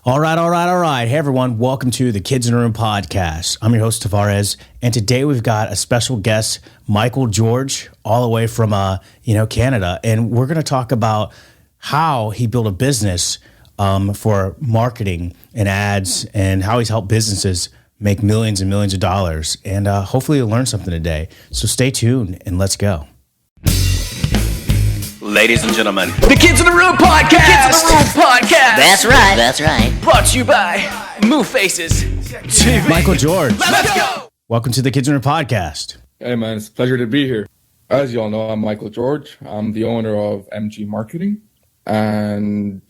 All right. Hey, everyone. Welcome to the Kids in the Room podcast. I'm your host, Tavares, and today we've got a special guest, Michael George, all the way from, Canada, and we're going to talk about how he built a business for marketing and ads and how he's helped businesses make millions and millions of dollars, and hopefully you'll learn something today. So stay tuned, and let's go. Ladies and gentlemen, the Kids in the Room podcast. Kids in the Room podcast. That's right. Brought to you by Move Faces TV. Michael George, Let's go. welcome to the Kids in the Room podcast. Hey man, it's a pleasure to be here. As you all know, I'm Michael George. I'm the owner of MGMarketing, and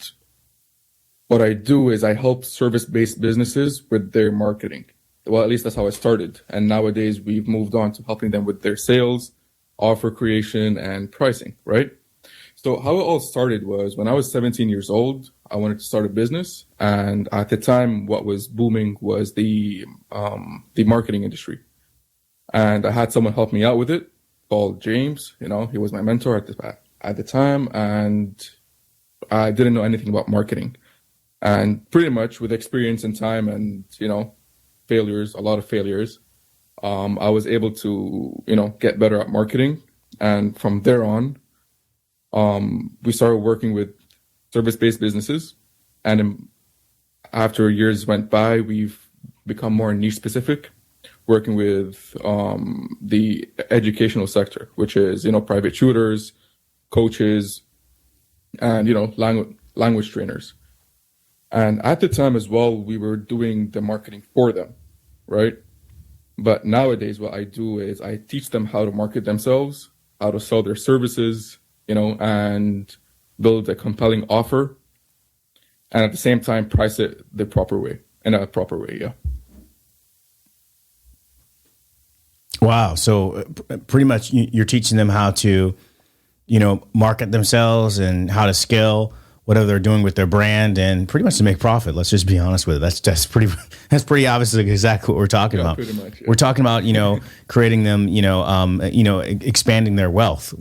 what I do is I help service-based businesses with their marketing. Well, at least that's how I started. And nowadays we've moved on to helping them with their sales, offer creation, and pricing, right? So how it all started was when I was 17 years old, I wanted to start a business. And at the time, what was booming was the marketing industry. And I had someone help me out with it called James. You know, he was my mentor at the time. And I didn't know anything about marketing. And pretty much with experience and time and, a lot of failures, I was able to, get better at marketing. And from there on, we started working with service-based businesses, and after years went by, we've become more niche specific, working with the educational sector, which is private tutors, coaches, and language trainers. And at the time as well, we were doing the marketing for them, right? But nowadays, what I do is I teach them how to market themselves, how to sell their services, and build a compelling offer, and at the same time price it in a proper way. Yeah. Wow. So pretty much you're teaching them how to, market themselves and how to scale whatever they're doing with their brand and pretty much to make profit. Let's just be honest with it. That's pretty obviously exactly what we're talking about. Pretty much, yeah. We're talking about, creating them, expanding their wealth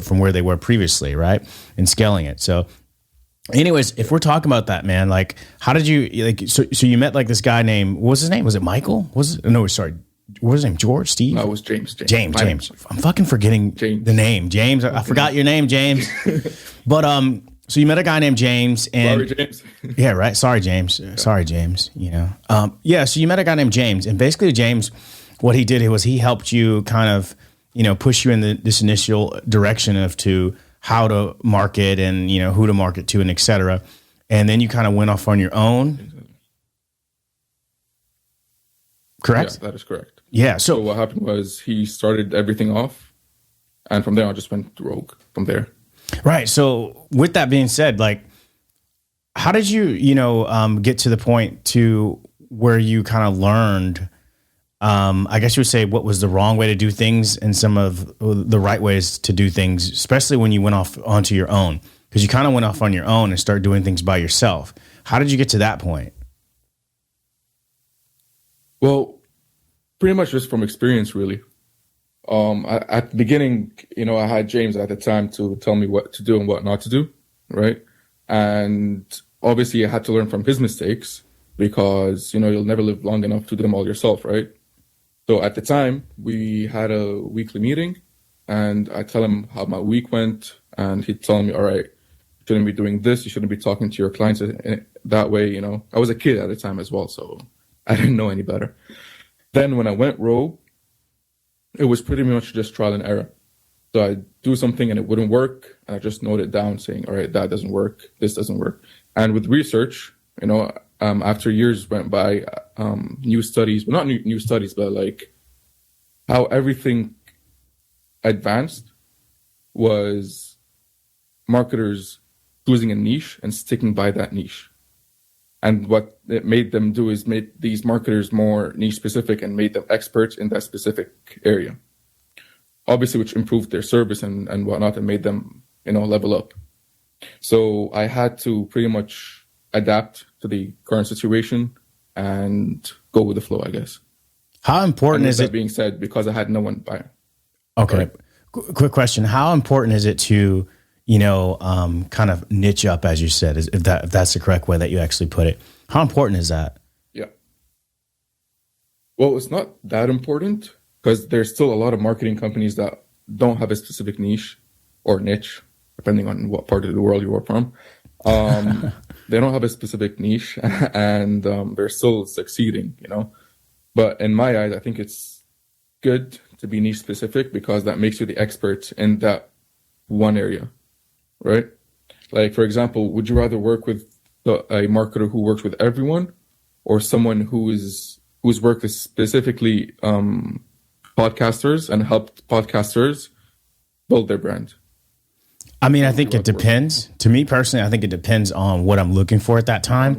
from where they were previously, right? And scaling it. So anyways, if we're talking about that, man, like how did you so you met like this guy named, what was his name? Was it Michael? What was his name? George? Steve? No, it was James. James. I'm fucking forgetting the name. James. I forgot your name, James. But so you met a guy named James, and sorry, James. Yeah, right. Sorry, James. Sorry, James. So you met a guy named James, and basically James, what he did was he helped you kind of, push you in this initial direction of to how to market and who to market to and et cetera. And then you kind of went off on your own. Correct? Yeah, that is correct. Yeah. So what happened was he started everything off, and from there I just went rogue from there. Right. So with that being said, like, how did you, get to the point to where you kind of learned, I guess you would say what was the wrong way to do things and some of the right ways to do things, especially when you went off onto your own, because you kind of went off on your own and started doing things by yourself. How did you get to that point? Well, pretty much just from experience, really. At the beginning, I had James at the time to tell me what to do and what not to do, right? And obviously I had to learn from his mistakes because, you'll never live long enough to do them all yourself, right? So at the time, we had a weekly meeting, and I tell him how my week went, and he'd tell me, all right, you shouldn't be doing this, you shouldn't be talking to your clients that way, I was a kid at the time as well, so I didn't know any better. Then when I went rogue, it was pretty much just trial and error. So I'd do something and it wouldn't work, and I just note it down saying, all right, that doesn't work, this doesn't work. And with research, after years went by, new studies, well, not new studies, but like how everything advanced was marketers choosing a niche and sticking by that niche. And what it made them do is made these marketers more niche specific and made them experts in that specific area. Obviously, which improved their service and whatnot and made them, level up. So I had to pretty much adapt to the current situation and go with the flow, I guess. How important is it? That being said, because I had no one buying. Okay. Right. Quick question. How important is it to, kind of niche up, as you said, if that's the correct way that you actually put it? How important is that? Yeah. Well, it's not that important because there's still a lot of marketing companies that don't have a specific niche or niche, depending on what part of the world you are from. They don't have a specific niche and they're still succeeding, you know. But in my eyes, I think it's good to be niche specific because that makes you the expert in that one area, right? Like, for example, would you rather work with a marketer who works with everyone or someone whose work is specifically podcasters and helped podcasters build their brand? I mean, I think it depends. To me personally, I think it depends on what I'm looking for at that time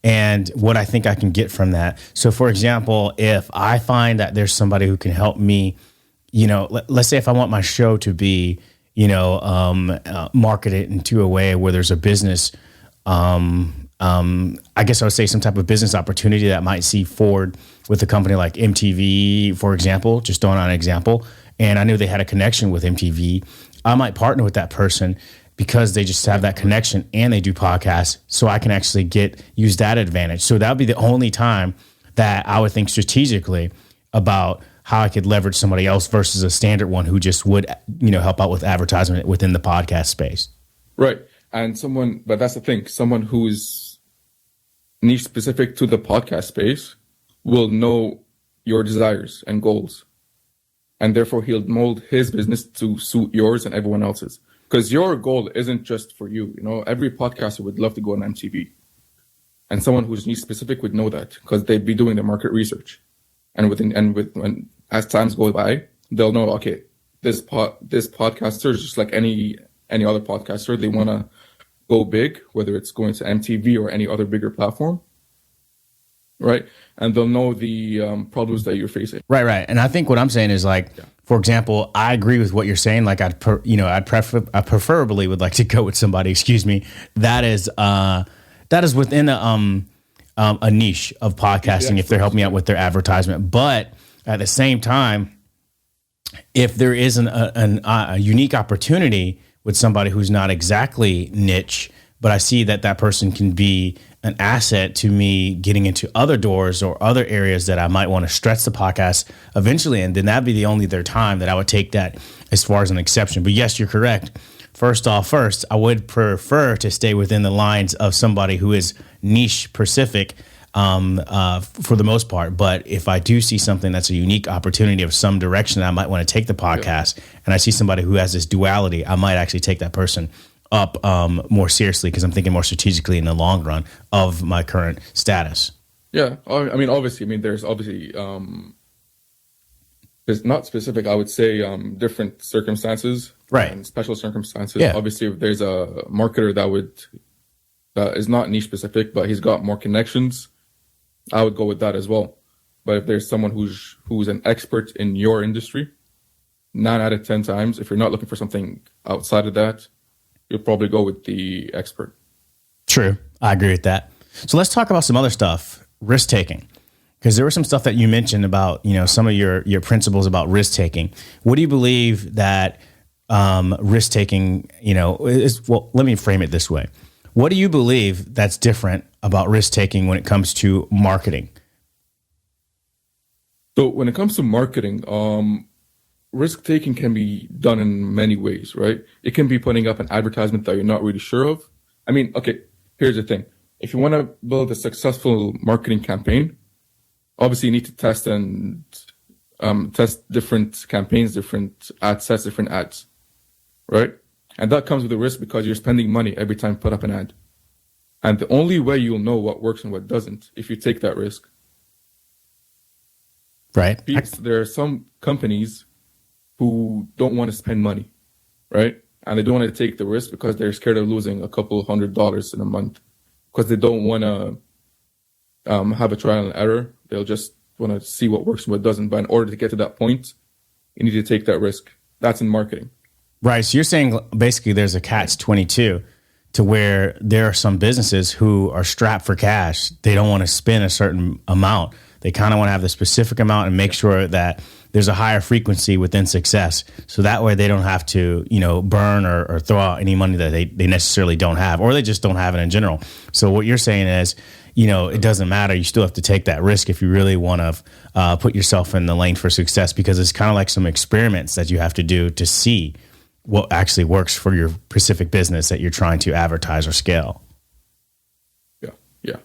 and what I think I can get from that. So, for example, if I find that there's somebody who can help me, you know, let's say if I want my show to be, you know, marketed into a way where there's a business, I guess I would say some type of business opportunity that I might see forward with a company like MTV, for example, just throwing out an example. And I knew they had a connection with MTV. I might partner with that person because they just have that connection and they do podcasts, so I can actually use that advantage. So that would be the only time that I would think strategically about how I could leverage somebody else versus a standard one who just would, you know, help out with advertisement within the podcast space. Right. And but that's the thing, someone who's niche specific to the podcast space will know your desires and goals. And therefore, he'll mold his business to suit yours and everyone else's. Because your goal isn't just for you. You know, every podcaster would love to go on MTV. And someone who's niche specific would know that because they'd be doing their market research. And as times go by, they'll know, okay, this podcaster is just like any other podcaster. They want to go big, whether it's going to MTV or any other bigger platform. Right. And they'll know the problems that you're facing. Right. And I think what I'm saying is like, for example, I agree with what you're saying. Like I preferably would like to go with somebody, that is within a niche of podcasting if they're helping me out with their advertisement. But at the same time, if there is a unique opportunity with somebody who's not exactly niche, but I see that person can be an asset to me getting into other doors or other areas that I might want to stretch the podcast eventually. And then that'd be the only other time that I would take that as far as an exception. But yes, you're correct. First, I would prefer to stay within the lines of somebody who is niche specific for the most part. But if I do see something that's a unique opportunity of some direction, I might want to take the podcast and I see somebody who has this duality, I might actually take that person up more seriously because I'm thinking more strategically in the long run of my current status. Yeah. I mean, obviously, there's obviously, there's not specific, I would say, different circumstances. Right. And special circumstances. Yeah. Obviously, if there's a marketer that is not niche specific, but he's got more connections, I would go with that as well. But if there's someone who's an expert in your industry, 9 out of 10 times, if you're not looking for something outside of that, you'll probably go with the expert. True. I agree with that. So let's talk about some other stuff, risk taking, because there was some stuff that you mentioned about, you know, some of your principles about risk taking. What do you believe that risk taking, you know, is? Well, let me frame it this way. What do you believe that's different about risk taking when it comes to marketing? So when it comes to marketing, risk taking can be done in many ways, right? It can be putting up an advertisement that you're not really sure of. I mean, okay, here's the thing. If you want to build a successful marketing campaign, obviously you need to test different campaigns, different ad sets, different ads, right? And that comes with a risk because you're spending money every time you put up an ad. And the only way you'll know what works and what doesn't if you take that risk. Right. There are some companies who don't want to spend money, right? And they don't want to take the risk because they're scared of losing a couple of $100 in a month because they don't want to have a trial and error. They'll just want to see what works and what doesn't. But in order to get to that point, you need to take that risk. That's in marketing. Right. So you're saying basically there's a catch-22 to where there are some businesses who are strapped for cash. They don't want to spend a certain amount. They kind of want to have the specific amount and make sure that there's a higher frequency within success. So that way they don't have to, you know, burn or throw out any money that they necessarily don't have, or they just don't have it in general. So what you're saying is, it doesn't matter. You still have to take that risk if you really want to put yourself in the lane for success, because it's kind of like some experiments that you have to do to see what actually works for your specific business that you're trying to advertise or scale. Yeah.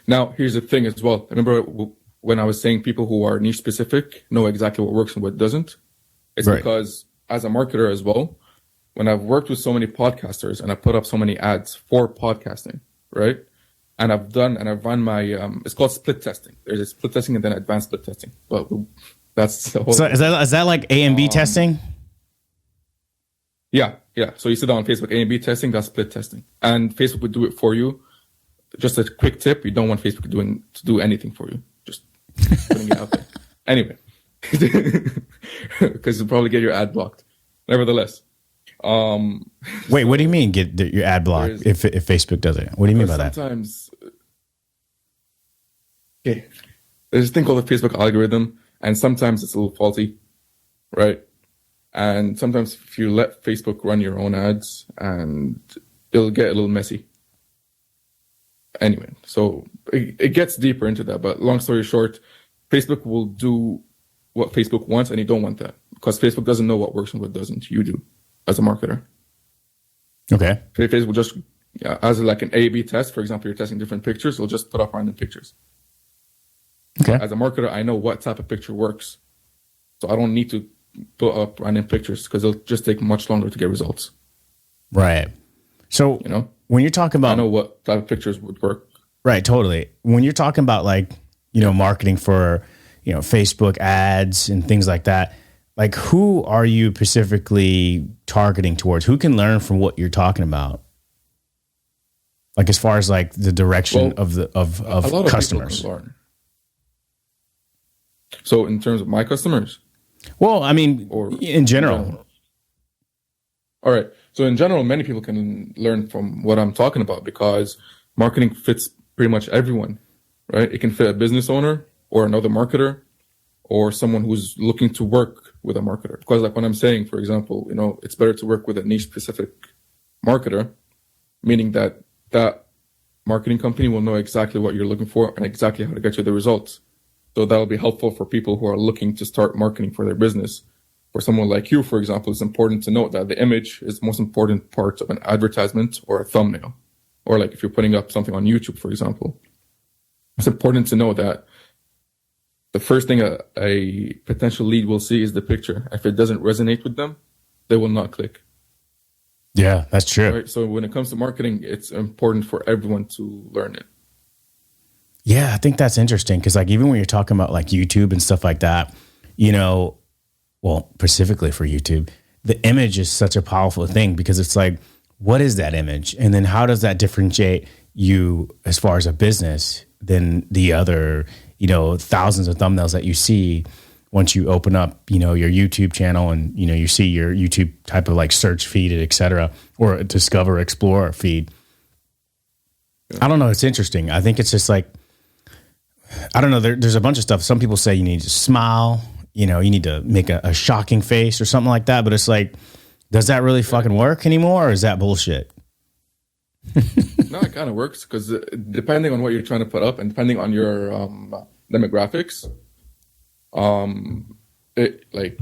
Now, here's the thing as well. Remember when I was saying people who are niche specific know exactly what works and what doesn't? It's because as a marketer as well, when I've worked with so many podcasters and I put up so many ads for podcasting, right? And I've run my, it's called split testing. There's a split testing and then advanced split testing. But that's the whole. So is that like A and B testing? Yeah. So you sit down on Facebook, A and B testing, that's split testing. And Facebook would do it for you. Just a quick tip, you don't want Facebook to do anything for you. Just putting it out there. Anyway, because you'll probably get your ad blocked. Nevertheless. Wait, what do you mean get your ad blocked if Facebook does it? What do you mean by that? Sometimes, okay, there's a thing called the Facebook algorithm, and sometimes it's a little faulty, right? And sometimes if you let Facebook run your own ads, and it'll get a little messy. Anyway, so it gets deeper into that, but long story short, Facebook will do what Facebook wants, and you don't want that because Facebook doesn't know what works and what doesn't. You do as a marketer. Okay. Facebook just, as like an A/B test, for example, you're testing different pictures, it'll just put up random pictures. Okay. As a marketer, I know what type of picture works, so I don't need to put up random pictures because it'll just take much longer to get results. Right. So when you're talking about, I know what type of pictures would work. Right. Totally. When you're talking about like, marketing for, Facebook ads and things like that, like who are you specifically targeting towards? Who can learn from what you're talking about? Like as far as like the direction of customers. People can learn. So in terms of my customers? Well, I mean, or in general. All right. So in general, many people can learn from what I'm talking about because marketing fits pretty much everyone, right? It can fit a business owner or another marketer or someone who's looking to work with a marketer. Because like when I'm saying, for example, it's better to work with a niche specific marketer, meaning that marketing company will know exactly what you're looking for and exactly how to get you the results. So that'll be helpful for people who are looking to start marketing for their business. For someone like you, for example, it's important to note that the image is the most important part of an advertisement or a thumbnail. Or like if you're putting up something on YouTube, for example, it's important to know that the first thing a potential lead will see is the picture. If it doesn't resonate with them, they will not click. Yeah, that's true. Right? So when it comes to marketing, it's important for everyone to learn it. Yeah, I think that's interesting because like even when you're talking about like YouTube and stuff like that, well, specifically for YouTube, the image is such a powerful thing because it's like, what is that image? And then how does that differentiate you as far as a business than the other, thousands of thumbnails that you see once you open up, your YouTube channel and, you see your YouTube type of like search feed, et cetera, or discover, explore feed. Yeah. I don't know. It's interesting. I think it's just like, I don't know. There's a bunch of stuff. Some people say you need to smile, you need to make a shocking face or something like that. But it's like, does that really fucking work anymore? Or is that bullshit? No, it kind of works because depending on what you're trying to put up and depending on your demographics, it like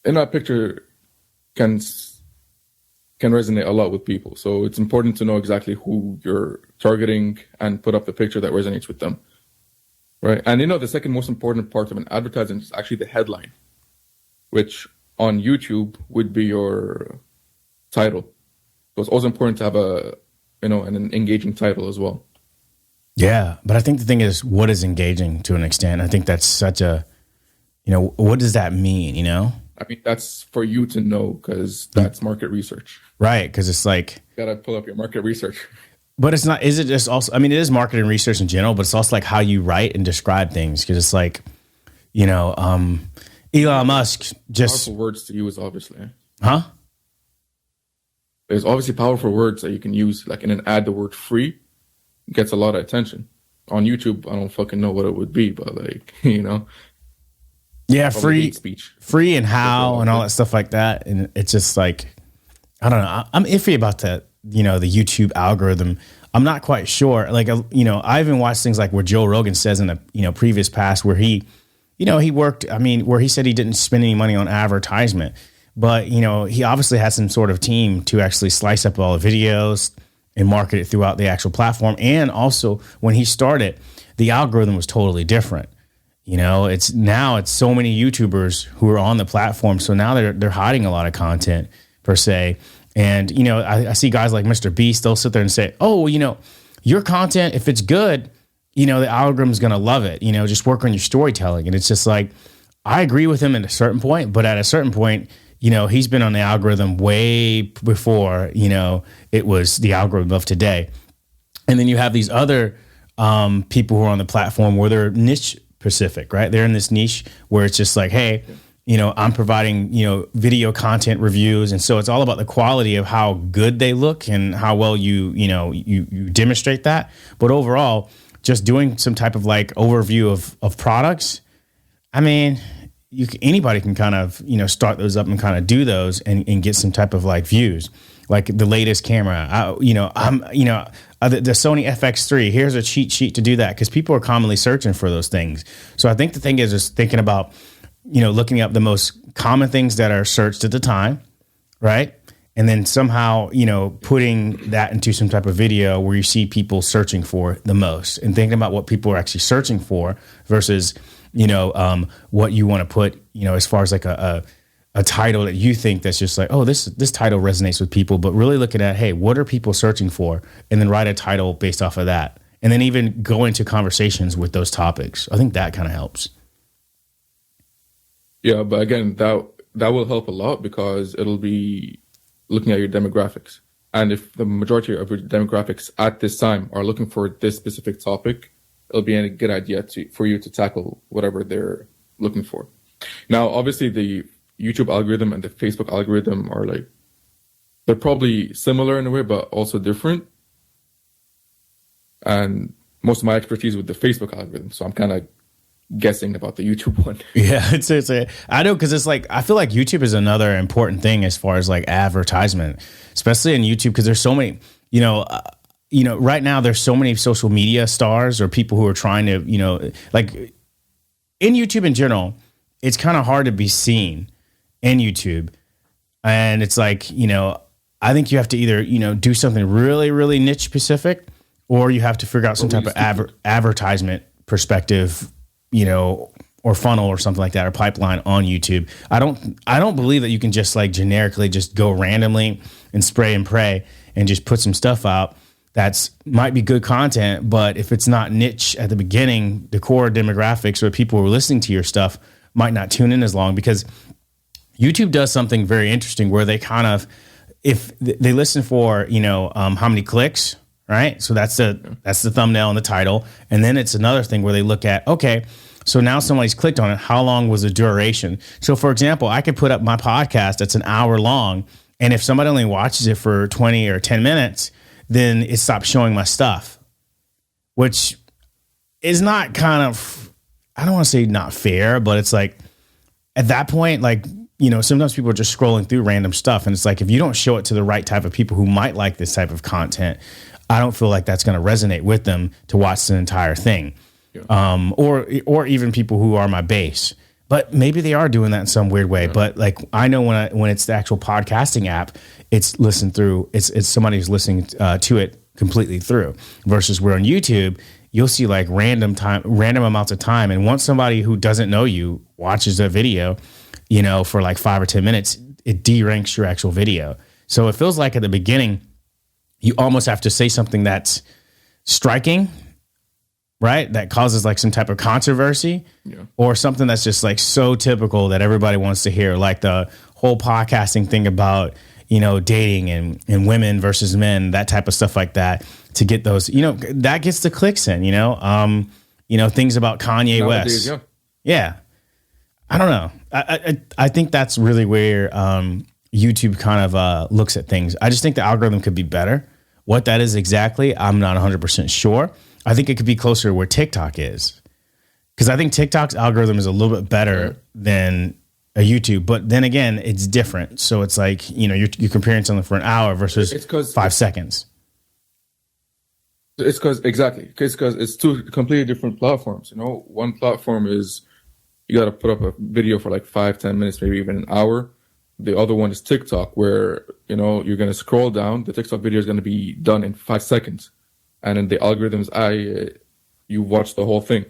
in that picture can resonate a lot with people. So it's important to know exactly who you're targeting and put up the picture that resonates with them. Right. And the second most important part of an advertisement is actually the headline, which on YouTube would be your title. So it's also important to have an engaging title as well. Yeah. But I think the thing is, what is engaging to an extent? I think that's such a, what does that mean, I mean, that's for you to know because that's market research. Right. Because it's like, you got to pull up your market research. But it's not, is it just also, I mean, it is marketing research in general, but it's also like how you write and describe things. Cause it's like, Elon Musk just. Powerful words to use, obviously. Huh? There's obviously powerful words that you can use. Like in an ad, the word free gets a lot of attention. On YouTube, I don't fucking know what it would be, but like, Yeah, free and how and all that stuff like that. And it's just like, I don't know. I'm iffy about that. The YouTube algorithm I'm not quite sure. Like, I even watched things like where Joe Rogan says in a, previous past where he worked, where he said he didn't spend any money on advertisement, but, he obviously had some sort of team to actually slice up all the videos and market it throughout the actual platform. And also when he started, the algorithm was totally different. It's so many YouTubers who are on the platform. So now they're hiding a lot of content per se. And, I see guys like Mr. Beast, they'll sit there and say, oh, your content, if it's good, the algorithm's going to love it, just work on your storytelling. And it's just like, I agree with him at a certain point, but at a certain point, he's been on the algorithm way before, it was the algorithm of today. And then you have these other people who are on the platform where they're niche specific, right? They're in this niche where it's just like, hey, I'm providing, video content reviews. And so it's all about the quality of how good they look and how well you demonstrate that. But overall, just doing some type of like overview of products. Anybody can kind of, start those up and kind of do those and get some type of like views, like the latest camera, the Sony FX3, here's a cheat sheet to do that. Cause people are commonly searching for those things. So I think the thing is just thinking about, looking up the most common things that are searched at the time. Right. And then somehow, putting that into some type of video where you see people searching for the most and thinking about what people are actually searching for versus, what you want to put, as far as like a title that you think that's just like, oh, this title resonates with people, but really looking at, hey, what are people searching for? And then write a title based off of that. And then even go into conversations with those topics. I think that kind of helps. Yeah, but again, that will help a lot because it'll be looking at your demographics. And if the majority of your demographics at this time are looking for this specific topic, it'll be a good idea for you to tackle whatever they're looking for. Now, obviously, the YouTube algorithm and the Facebook algorithm are like, they're probably similar in a way, but also different. And most of my expertise with the Facebook algorithm, so I'm kind of guessing about the YouTube one. Yeah, I know, because it's like, I feel like YouTube is another important thing as far as like advertisement, especially in YouTube, because there's so many, right now there's so many social media stars or people who are trying to, like in YouTube in general, it's kind of hard to be seen in YouTube. And it's like, I think you have to either, do something really, really niche specific, or you have to figure out some type of advertisement perspective, or funnel or something like that, or pipeline on YouTube. I don't believe that you can just like generically just go randomly and spray and pray and just put some stuff out that's might be good content, but if it's not niche at the beginning, the core demographics or people who are listening to your stuff might not tune in as long, because YouTube does something very interesting where they kind of, if they listen for, how many clicks, right? So that's the thumbnail and the title. And then it's another thing where they look at, okay, so now somebody's clicked on it. How long was the duration? So for example, I could put up my podcast that's an hour long. And if somebody only watches it for 20 or 10 minutes, then it stops showing my stuff, which is not kind of, I don't want to say not fair, but it's like at that point, like, sometimes people are just scrolling through random stuff. And it's like, if you don't show it to the right type of people who might like this type of content, I don't feel like that's going to resonate with them to watch the entire thing. Yeah. Or even people who are my base, but maybe they are doing that in some weird way. Yeah. But like, I know when it's the actual podcasting app, it's listened through, it's somebody who's listening to it completely through, versus where on YouTube, you'll see like random amounts of time. And once somebody who doesn't know you watches a video, for like 5 or 10 minutes, it de-ranks your actual video. So it feels like at the beginning, you almost have to say something that's striking, right? That causes like some type of controversy, or something that's just like so typical that everybody wants to hear, like the whole podcasting thing about, dating and women versus men, that type of stuff like that, to get those, that gets the clicks in, things about Kanye Nowadays, West. Yeah. I don't know. I think that's really where YouTube kind of looks at things. I just think the algorithm could be better. What that is exactly, I'm not 100% sure. I think it could be closer to where TikTok is, because I think TikTok's algorithm is a little bit better than a YouTube. But then again, it's different. So it's like, you're comparing something for an hour versus 5 seconds. It's because it's two completely different platforms. You know, one platform is you got to put up a video for like 5-10 minutes, maybe even an hour. The other one is TikTok, where, you know, you're going to scroll down. The TikTok video is going to be done in 5 seconds. And in the algorithms, you watch the whole thing.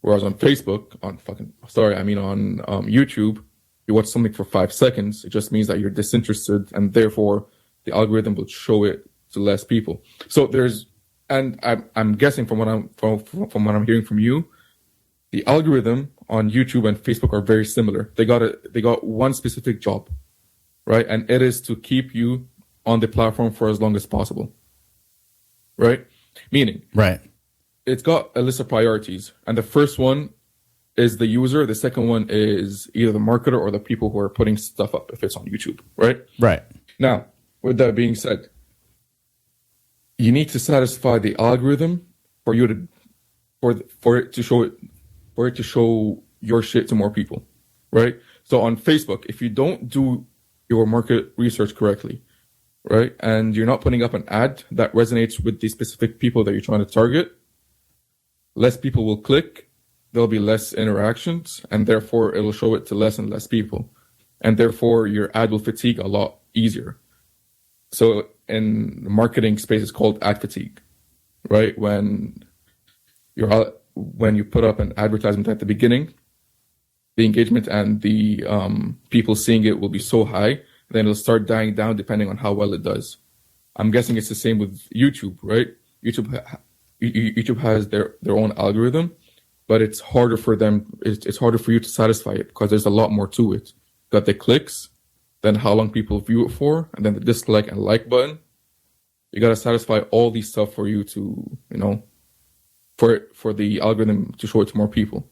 Whereas on Facebook, on YouTube, you watch something for 5 seconds. It just means that you're disinterested, and therefore the algorithm will show it to less people. So I'm guessing from what I'm hearing from you, the algorithm on YouTube and Facebook are very similar. They got one specific job, right? And it is to keep you on the platform for as long as possible, right? Meaning, right, it's got a list of priorities, and the first one is the user. The second one is either the marketer or the people who are putting stuff up if it's on YouTube, right? Right. Now, with that being said, you need to satisfy the algorithm for it to show your shit to more people, right? So on Facebook, if you don't do your market research correctly, right, and you're not putting up an ad that resonates with the specific people that you're trying to target, less people will click, there'll be less interactions, and therefore it'll show it to less and less people. And therefore your ad will fatigue a lot easier. So in the marketing space, it's called ad fatigue, right? When you put up an advertisement at the beginning, the engagement and the people seeing it will be so high, then it'll start dying down depending on how well it does. I'm guessing it's the same with YouTube, right? YouTube has their own algorithm, but it's harder for them. It's harder for you to satisfy it because there's a lot more to it. Got the clicks, then how long people view it for, and then the dislike and like button. You got to satisfy all these stuff for you to, you know, for the algorithm to show it to more people.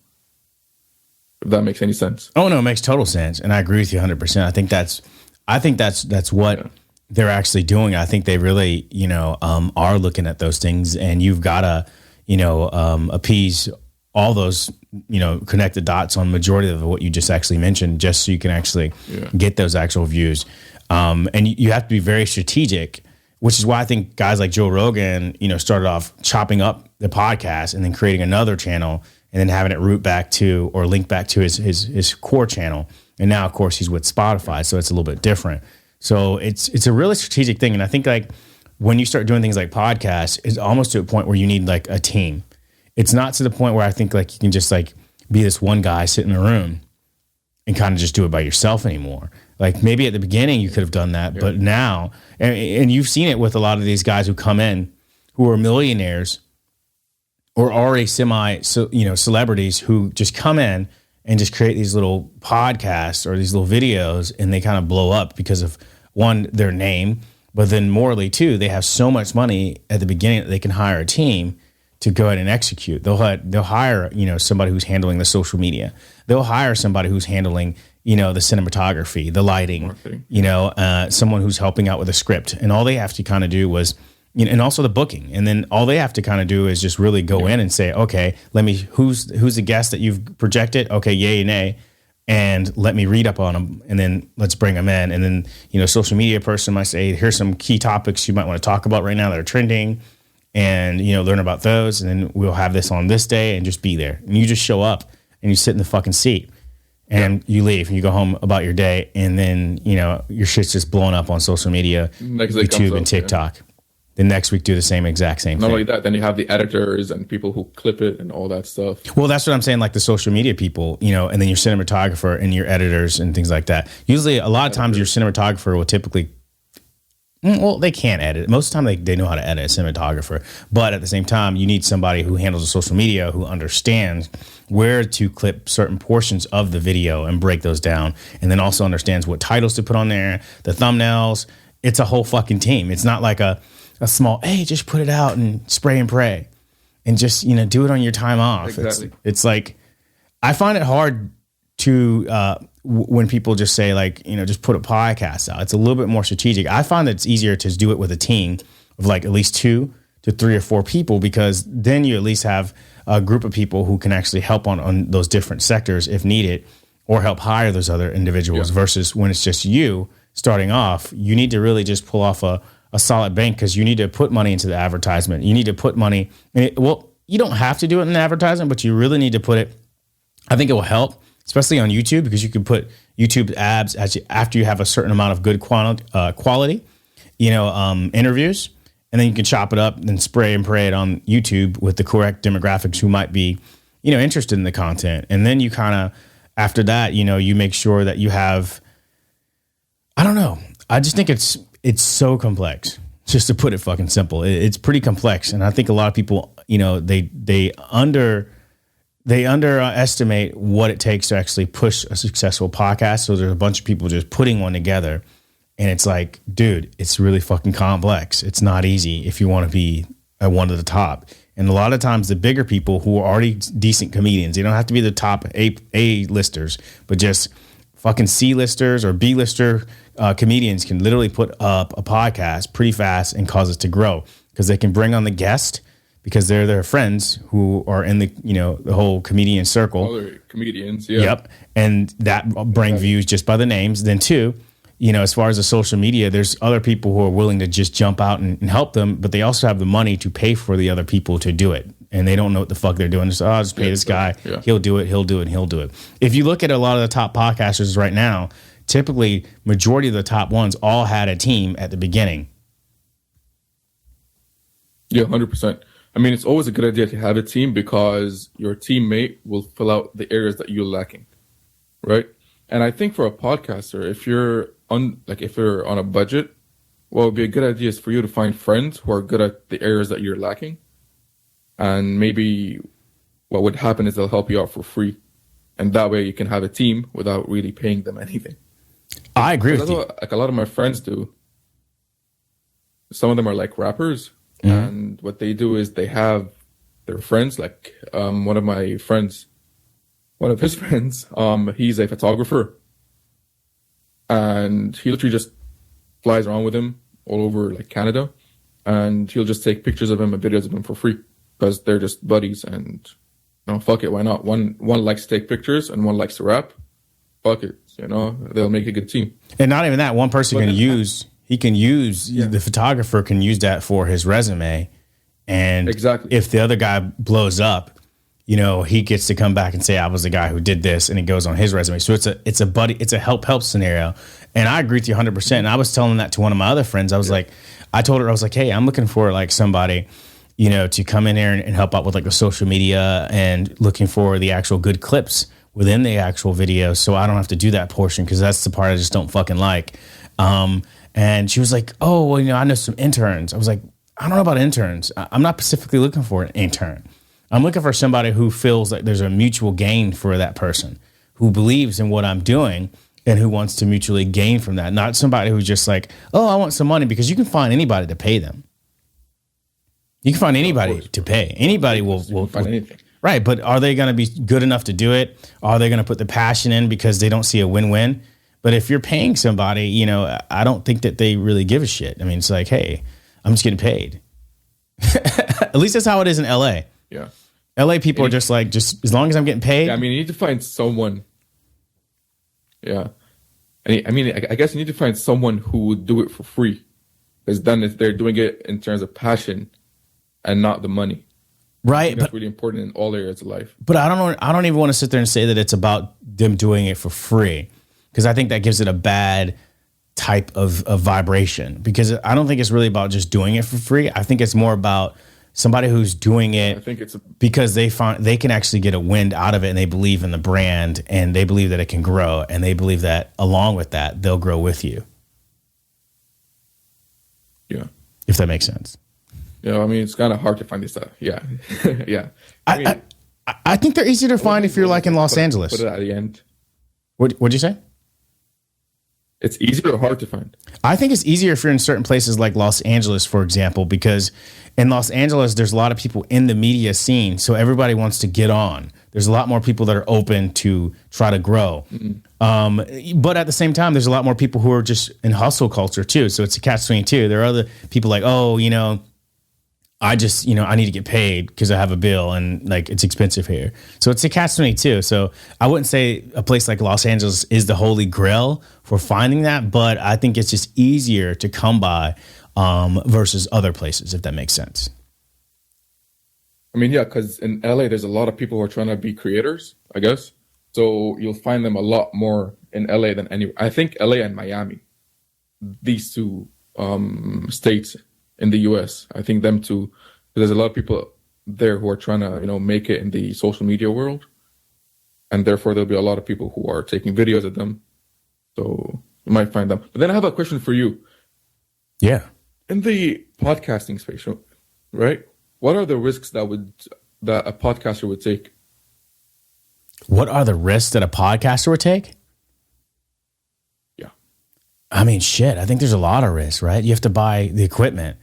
If that makes any sense. Oh no, it makes total sense, and I agree with you 100%. I think that's what they're actually doing. I think they really, you know, are looking at those things, and you've got to, you know, appease all those, you know, connected dots on majority of what you just actually mentioned, just so you can actually get those actual views. And you have to be very strategic, which is why I think guys like Joe Rogan, you know, started off chopping up the podcast and then creating another channel and then having it route back to or link back to his core channel. And now, of course, he's with Spotify, so it's a little bit different. So it's a really strategic thing. And I think like when you start doing things like podcasts, it's almost to a point where you need like a team. It's not to the point where I think like you can just like be this one guy sitting in a room and kind of just do it by yourself anymore. Like maybe at the beginning you could have done that, but now, and you've seen it with a lot of these guys who come in who are millionaires or already celebrities who just come in and just create these little podcasts or these little videos, and they kind of blow up because of one, their name, but then morally too, they have so much money at the beginning that they can hire a team to go ahead and execute. They'll hire, you know, somebody who's handling the social media. They'll hire somebody who's handling, you know, the cinematography, the lighting, marketing. You know, someone who's helping out with a script. And all they have to kind of do was, you know, and also the booking. And then all they have to kind of do is just really go in and say, okay, who's the guest that you've projected? Okay, yay, nay. And let me read up on them, and then let's bring them in. And then, you know, social media person might say, here's some key topics you might want to talk about right now that are trending, and, you know, learn about those. And then we'll have this on this day, and just be there. And you just show up and you sit in the fucking seat, and you leave and you go home about your day. And then, you know, your shit's just blowing up on social media, YouTube and TikTok. Yeah. The next week, do the exact same thing. Not only that, then you have the editors and people who clip it and all that stuff. Well, that's what I'm saying, like the social media people, you know, and then your cinematographer and your editors and things like that. Usually, a lot of times, your cinematographer will typically, well, they can't edit. Most of the time, they know how to edit, a cinematographer. But at the same time, you need somebody who handles the social media, who understands where to clip certain portions of the video and break those down, and then also understands what titles to put on there, the thumbnails. It's a whole fucking team. It's not like a small, hey, just put it out and spray and pray and just, you know, do it on your time off. Exactly. It's like, I find it hard to, when people just say like, you know, just put a podcast out. It's a little bit more strategic. I find that it's easier to do it with a team of like at least 2 to 3 or 4 people, because then you at least have a group of people who can actually help on those different sectors if needed, or help hire those other individuals versus when it's just you starting off. You need to really just pull off a a solid bank because you need to put money into the advertisement. You need to put money. Well, you don't have to do it in the advertisement, but you really need to put it. I think it will help, especially on YouTube, because you can put YouTube ads after you have a certain amount of good quality, interviews, and then you can chop it up and spray and pray it on YouTube with the correct demographics who might be, interested in the content. And then you kind of, after that, you make sure that you have, I don't know. I just think it's so complex, just to put it fucking simple. It's pretty complex. And I think a lot of people, they underestimate what it takes to actually push a successful podcast. So there's a bunch of people just putting one together. And it's like, dude, it's really fucking complex. It's not easy if you want to be at one of the top. And a lot of times the bigger people who are already decent comedians, they don't have to be the top A-listers, but just fucking C-listers or B-lister comedians can literally put up a podcast pretty fast and cause it to grow because they can bring on the guest because they're their friends who are in the, the whole comedian circle. Other comedians, yeah. Yep. And that bring views just by the names. Then two, as far as the social media, there's other people who are willing to just jump out and help them, but they also have the money to pay for the other people to do it. And they don't know what the fuck they're doing. So, I'll just pay this guy. Yeah. He'll do it. If you look at a lot of the top podcasters right now, typically majority of the top ones all had a team at the beginning. Yeah, 100%. I mean, it's always a good idea to have a team because your teammate will fill out the areas that you're lacking, right? And I think for a podcaster, if you're on a budget, what would be a good idea is for you to find friends who are good at the areas that you're lacking. And maybe what would happen is they'll help you out for free. And that way you can have a team without really paying them anything. I agree with you. What, a lot of my friends do. Some of them are like rappers. Mm-hmm. And what they do is they have their friends, like one of his friends, he's a photographer. And he literally just flies around with him all over like Canada. And he'll just take pictures of him and videos of him for free because they're just buddies. And fuck it, why not? One likes to take pictures and one likes to rap. Fuck it, they'll make a good team. And not even that, one person the photographer can use that for his resume. And exactly. If the other guy blows up, he gets to come back and say, I was the guy who did this, and it goes on his resume. So it's a help scenario. And I agree with you 100%. And I was telling that to one of my other friends. I was like, hey, I'm looking for like somebody, to come in here and help out with like the social media and looking for the actual good clips within the actual video. So I don't have to do that portion because that's the part I just don't fucking like. And she was like, oh, well, I know some interns. I was like, I don't know about interns. I'm not specifically looking for an intern. I'm looking for somebody who feels like there's a mutual gain for that person, who believes in what I'm doing and who wants to mutually gain from that. Not somebody who's just like, oh, I want some money, because you can find anybody to pay them. You can find anybody to pay. Anybody will find anything. Right. But are they going to be good enough to do it? Are they going to put the passion in because they don't see a win-win? But if you're paying somebody, I don't think that they really give a shit. I mean, it's like, hey, I'm just getting paid. At least that's how it is in LA. Yeah. LA people are just like, as long as I'm getting paid. Yeah, I mean, you need to find someone. Yeah. I guess you need to find someone who would do it for free. Because then if they're doing it in terms of passion and not the money. Right. That's really important in all areas of life. But I don't even want to sit there and say that it's about them doing it for free. Because I think that gives it a bad type of vibration. Because I don't think it's really about just doing it for free. I think it's more about somebody who's doing it, I think it's because they can actually get a wind out of it, and they believe in the brand, and they believe that it can grow, and they believe that along with that, they'll grow with you. Yeah. If that makes sense. I mean, it's kind of hard to find this stuff. Yeah. Yeah. I think they're easier to find if you're like in Los Angeles. Put it at the end. What'd you say? It's easier or hard to find? I think it's easier if you're in certain places like Los Angeles, for example, because in Los Angeles, there's a lot of people in the media scene. So everybody wants to get on. There's a lot more people that are open to try to grow. Mm-hmm. But at the same time, there's a lot more people who are just in hustle culture too. So it's a catch-22. There are other people like, oh, I just, I need to get paid because I have a bill and like it's expensive here. So it's a catch-22. So I wouldn't say a place like Los Angeles is the holy grail for finding that, but I think it's just easier to come by versus other places, if that makes sense. I mean, yeah, because in LA, there's a lot of people who are trying to be creators, I guess. So you'll find them a lot more in LA than anywhere. I think LA and Miami, these two states in the US, I think them two, because there's a lot of people there who are trying to, make it in the social media world. And therefore, there'll be a lot of people who are taking videos of them. So you might find them. But then I have a question for you. Yeah. In the podcasting space, right? What are the risks that a podcaster would take? What are the risks that a podcaster would take? Yeah. I mean, shit, I think there's a lot of risks, right? You have to buy the equipment,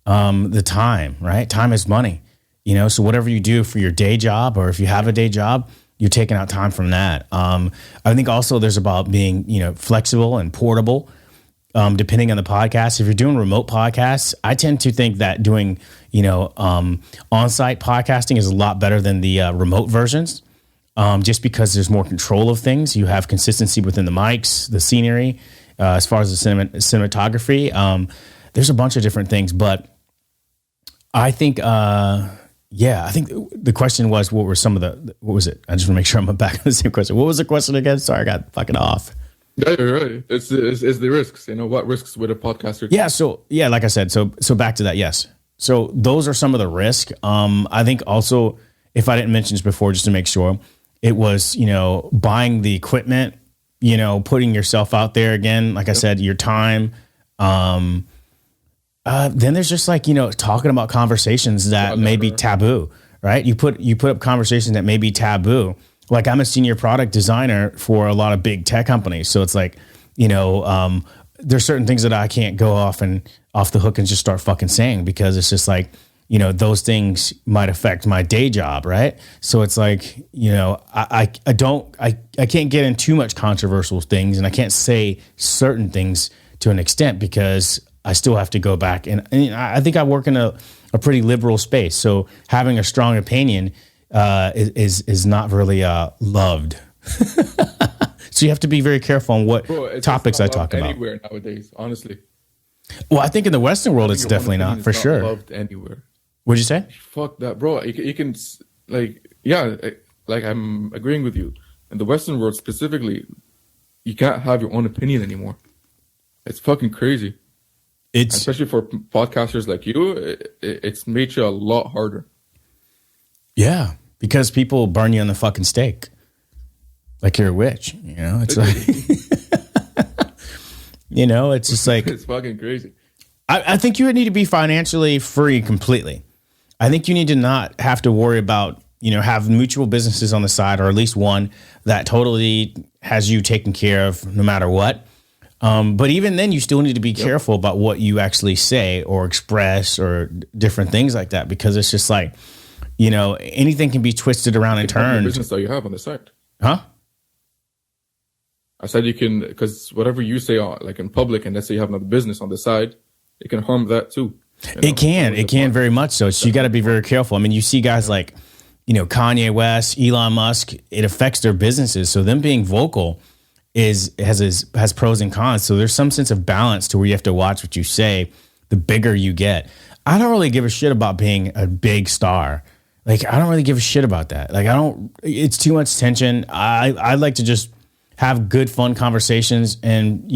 the time, right? Time is money, so whatever you do for your day job, or if you have a day job, you're taking out time from that. I think also there's about being, flexible and portable, depending on the podcast. If you're doing remote podcasts, I tend to think that doing, on-site podcasting is a lot better than the remote versions. Just because there's more control of things. You have consistency within the mics, the scenery, as far as the cinematography. There's a bunch of different things, but I think, I think the question was, what was it? I just want to make sure I'm back on the same question. What was the question again? Sorry, I got fucking off. Yeah, you're right. It's the risks. What risks would a podcaster take? Yeah. So, like I said, so back to that. Yes. So those are some of the risks. I think also, if I didn't mention this before, just to make sure, it was, buying the equipment, putting yourself out there again. Like I said, your time. Then there's just talking about conversations that may be taboo, right? You put up conversations that may be taboo. Like I'm a senior product designer for a lot of big tech companies. So it's there's certain things that I can't go off the hook and just start fucking saying, because it's just those things might affect my day job, right? So it's I can't get in too much controversial things, and I can't say certain things to an extent because I still have to go back. And I think I work in a pretty liberal space. So having a strong opinion is not really loved. So you have to be very careful on what topics I talk about. Anywhere nowadays, honestly. Well, I think in the Western world, it's definitely not, for sure. Loved anywhere. What'd you say? Fuck that, bro. You can I'm agreeing with you. In the Western world specifically, you can't have your own opinion anymore. It's fucking crazy. Especially for podcasters like you, it's made you a lot harder. Yeah, because people burn you on the fucking stake. Like you're a witch, It's it's just like... It's fucking crazy. I think you would need to be financially free completely. I think you need to not have to worry about, have mutual businesses on the side, or at least one that totally has you taken care of no matter what. But even then, you still need to be careful about what you actually say or express or different things like that, because it's just anything can be twisted around and turned. Business that you have on the side. Huh? I said you can, because whatever you say in public, and let's say you have another business on the side, it can harm that too. It can very much so. So you got to be very careful. I mean, you see guys like, Kanye West, Elon Musk, it affects their businesses. So them being vocal has pros and cons. So there's some sense of balance to where you have to watch what you say the bigger you get. I don't really give a shit about being a big star. I don't really give a shit about that. It's too much tension. I like to just have good, fun conversations and,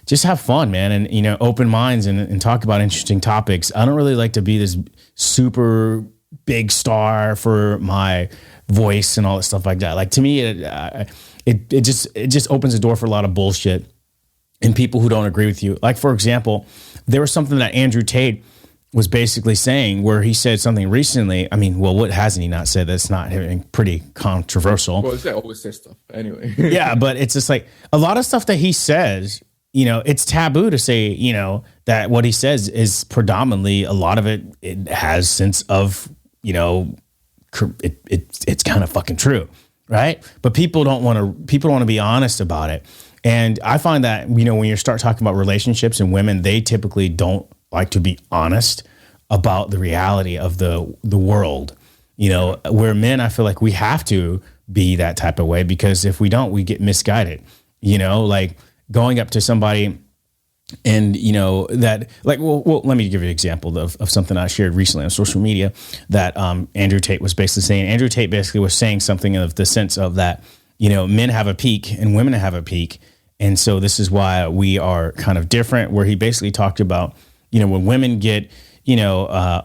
just have fun, man. And, open minds and talk about interesting topics. I don't really like to be this super big star for my voice and all that stuff like that. To me, it just opens the door for a lot of bullshit and people who don't agree with you. For example, there was something that Andrew Tate was basically saying where he said something recently. I mean, well, what hasn't he not said that's not pretty controversial? Well, he always says stuff anyway. Yeah, but it's just a lot of stuff that he says, it's taboo to say, that what he says is predominantly, a lot of it has sense of, it's kind of fucking true, right? But people don't want to be honest about it. And I find that, when you start talking about relationships and women, they typically don't like to be honest about the reality of the world, where men, I feel like we have to be that type of way, because if we don't, we get misguided, going up to somebody And that, like, well, let me give you an example of something I shared recently on social media that Andrew Tate was basically saying. Andrew Tate basically was saying something of the sense of that, men have a peak and women have a peak. And so this is why we are kind of different, where he basically talked about, when women get,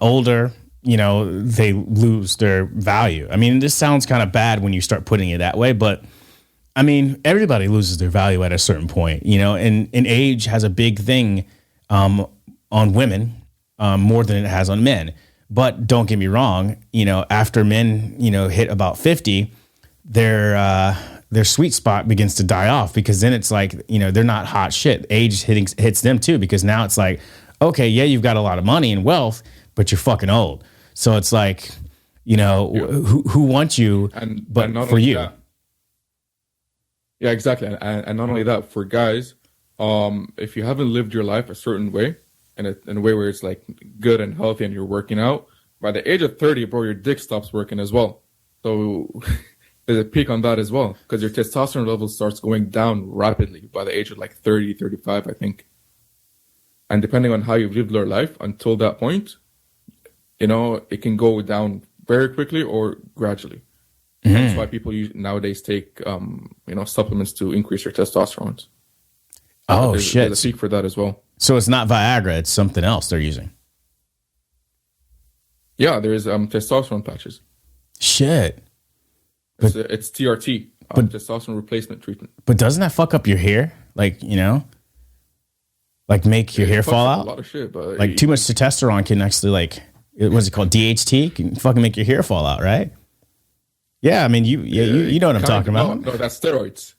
older, they lose their value. I mean, this sounds kind of bad when you start putting it that way, but I mean, everybody loses their value at a certain point, and age has a big thing on women more than it has on men. But don't get me wrong, after men, hit about 50, their sweet spot begins to die off, because then it's like, they're not hot shit. Age hits them too, because now it's like, okay, yeah, you've got a lot of money and wealth, but you're fucking old. So it's like, who wants you, but for you. That. Yeah, exactly. And not only that, for guys, if you haven't lived your life a certain way, in a way where it's like good and healthy and you're working out, by the age of 30, bro, your dick stops working as well. So there's a peak on that as well, because your testosterone level starts going down rapidly by the age of like 30, 35, I think. And depending on how you've lived your life until that point, it can go down very quickly or gradually. That's why people nowadays take, supplements to increase your testosterone. Oh, there's, shit. There's a peak for that as well. So it's not Viagra, it's something else they're using. Yeah, there's testosterone patches. Shit. It's TRT, testosterone replacement treatment. But doesn't that fuck up your hair? Like, like make your hair fall out? A lot of shit, but like too much testosterone can actually, like, what's it called? DHT can fucking make your hair fall out, right? Yeah, I mean, you know what I'm talking about. No, that's steroids.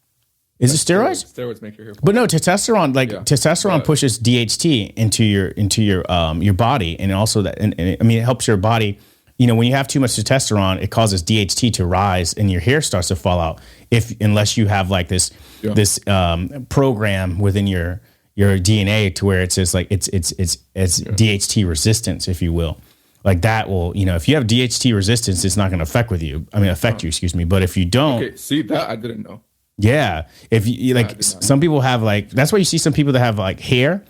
Is it steroids? Steroids make your hair fall out. But no, testosterone, testosterone pushes DHT into your body, and also that, and I mean, it helps your body. When you have too much testosterone, it causes DHT to rise, and your hair starts to fall out. Unless you have like this program within your DNA to where it says like it's DHT resistance, if you will. Like that will, if you have DHT resistance, it's not going to affect you, excuse me. But if you don't, okay, see that I didn't know. Yeah, if you like, some people have like, that's why you see some people that have like hair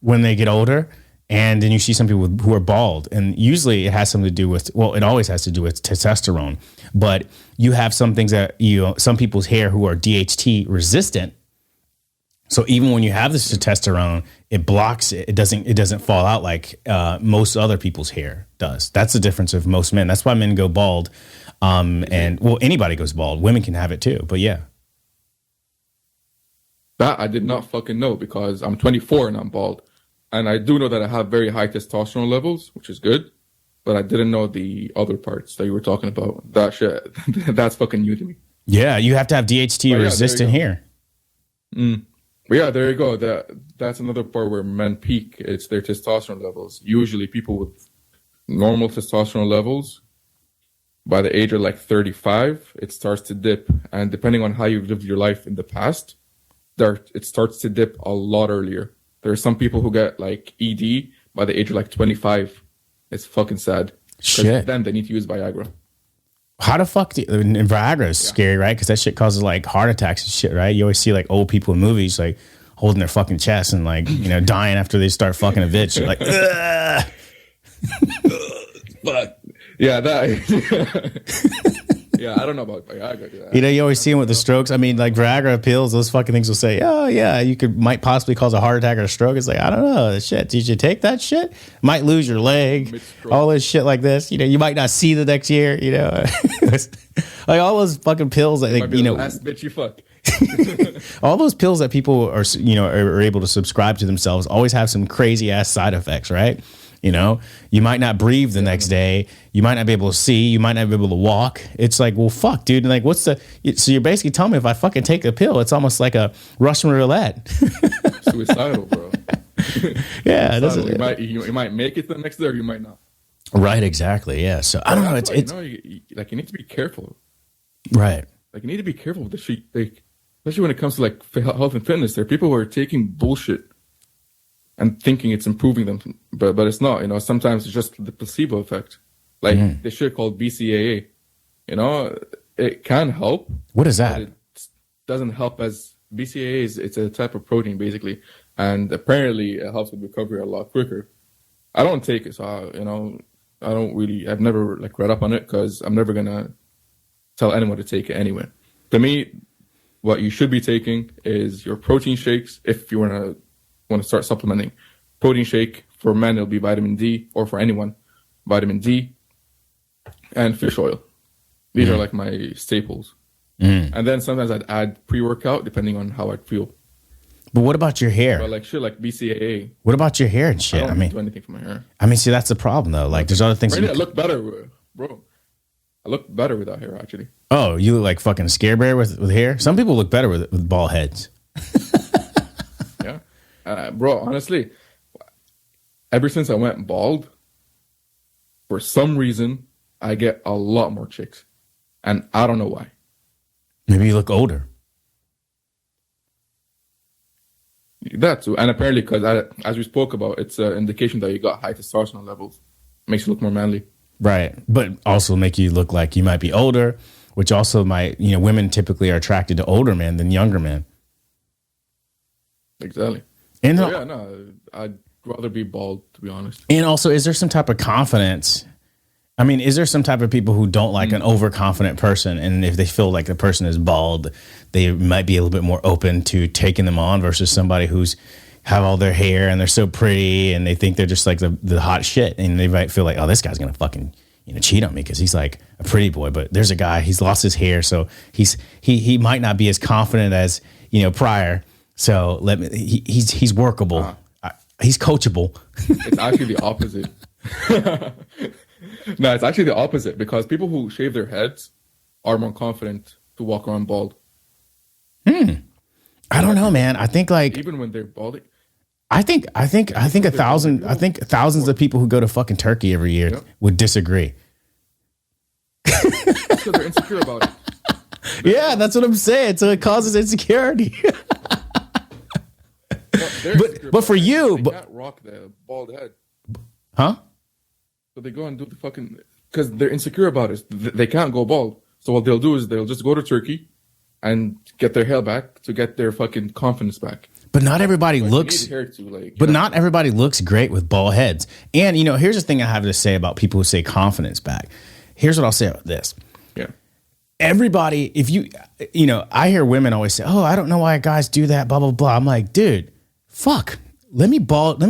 when they get older, and then you see some people who are bald, and usually it has something to do with, well, it always has to do with testosterone. But you have some things that some people's hair who are DHT resistant. So even when you have this testosterone, it blocks it. It doesn't fall out like most other people's hair does. That's the difference of most men. That's why men go bald. And well, anybody goes bald. Women can have it too. But yeah. That I did not fucking know, because I'm 24 and I'm bald. And I do know that I have very high testosterone levels, which is good. But I didn't know the other parts that you were talking about. That shit, that's fucking new to me. Yeah, you have to have DHT resistant hair. But yeah, there you go. That's another part where men peak. It's their testosterone levels. Usually people with normal testosterone levels, by the age of like 35, it starts to dip. And depending on how you've lived your life in the past, it starts to dip a lot earlier. There are some people who get like ED by the age of like 25. It's fucking sad. Shit. Then they need to use Viagra. How the fuck and Viagra is scary, right? Because that shit causes like heart attacks and shit, right? You always see like old people in movies like holding their fucking chest and like, dying after they start fucking a bitch. You're like, ugh. Fuck. Yeah, that. Yeah, I don't know about Viagra. You always see them with the strokes. I mean, like Viagra pills, those fucking things will say, oh yeah, might possibly cause a heart attack or a stroke. It's like, I don't know, shit. Did you take that shit? Might lose your leg. All this shit like this. You might not see the next year. Like all those fucking pills that the last bitch you fuck. All those pills that people are able to subscribe to themselves always have some crazy ass side effects, right? You might not breathe the next day. You might not be able to see. You might not be able to walk. It's like, well, fuck, dude. Like, so you're basically telling me if I fucking take a pill, it's almost like a Russian roulette. Suicidal, bro. Yeah. You might make it the next day or you might not. Right, exactly. Yeah. So I don't know. It's you need to be careful. Right. Like you need to be careful with the shit. Like, especially when it comes to like health and fitness. There are people who are taking bullshit and thinking it's improving them, but it's not. Sometimes it's just the placebo effect. Like this shit called BCAA. It can help. What is that? It doesn't help as BCAA it's a type of protein basically and apparently it helps with recovery a lot quicker. I don't take it, so I've never like read up on it because I'm never gonna tell anyone to take it anyway. To me, what you should be taking is your protein shakes if you want to start supplementing. Protein shake for men, it'll be vitamin D, or for anyone, vitamin D and fish oil. These are like my staples. And then sometimes I'd add pre-workout depending on how I feel. But what about your hair? But like shit, like BCAA. What about your hair and shit? I don't do anything for my hair. I mean, see, that's the problem though. Like, there's other things. Right now, I look better, bro. I look better without hair, actually. Oh, you look like fucking Scare Bear with hair? Some people look better with bald heads. Yeah. Bro, honestly, ever since I went bald, for some reason, I get a lot more chicks. And I don't know why. Maybe you look older. That too. And apparently, because as we spoke about, it's an indication that you got high testosterone levels. Makes you look more manly. Right. But also make you look like you might be older, which also might, women typically are attracted to older men than younger men. Exactly. And I'd rather be bald, to be honest. And also, is there some type of confidence? I mean, is there some type of people who don't like an overconfident person, and if they feel like the person is bald, they might be a little bit more open to taking them on versus somebody who's have all their hair and they're so pretty and they think they're just like the hot shit, and they might feel like, oh, this guy's gonna fucking cheat on me because he's like a pretty boy, but there's a guy, he's lost his hair, so he might not be as confident as prior. So he's workable. He's coachable. It's actually the opposite. No, it's actually the opposite, because people who shave their heads are more confident to walk around bald. I don't know, man. I think like even when they're balding. I think thousands of people who go to fucking Turkey every year would disagree. Because they're insecure about it. Yeah, that's what I'm saying. So it causes insecurity. But for you, they can't rock the bald head. Huh? So they go and do the fucking, because they're insecure about it. They can't go bald. So what they'll do is they'll just go to Turkey and get their hair back to get their fucking confidence back. But not everybody looks. Not everybody looks great with bald heads. And here's the thing I have to say about people who say confidence back. Here's what I'll say about this. Yeah. Everybody, if I hear women always say, "Oh, I don't know why guys do that." Blah blah blah. I'm like, dude, fuck. Let me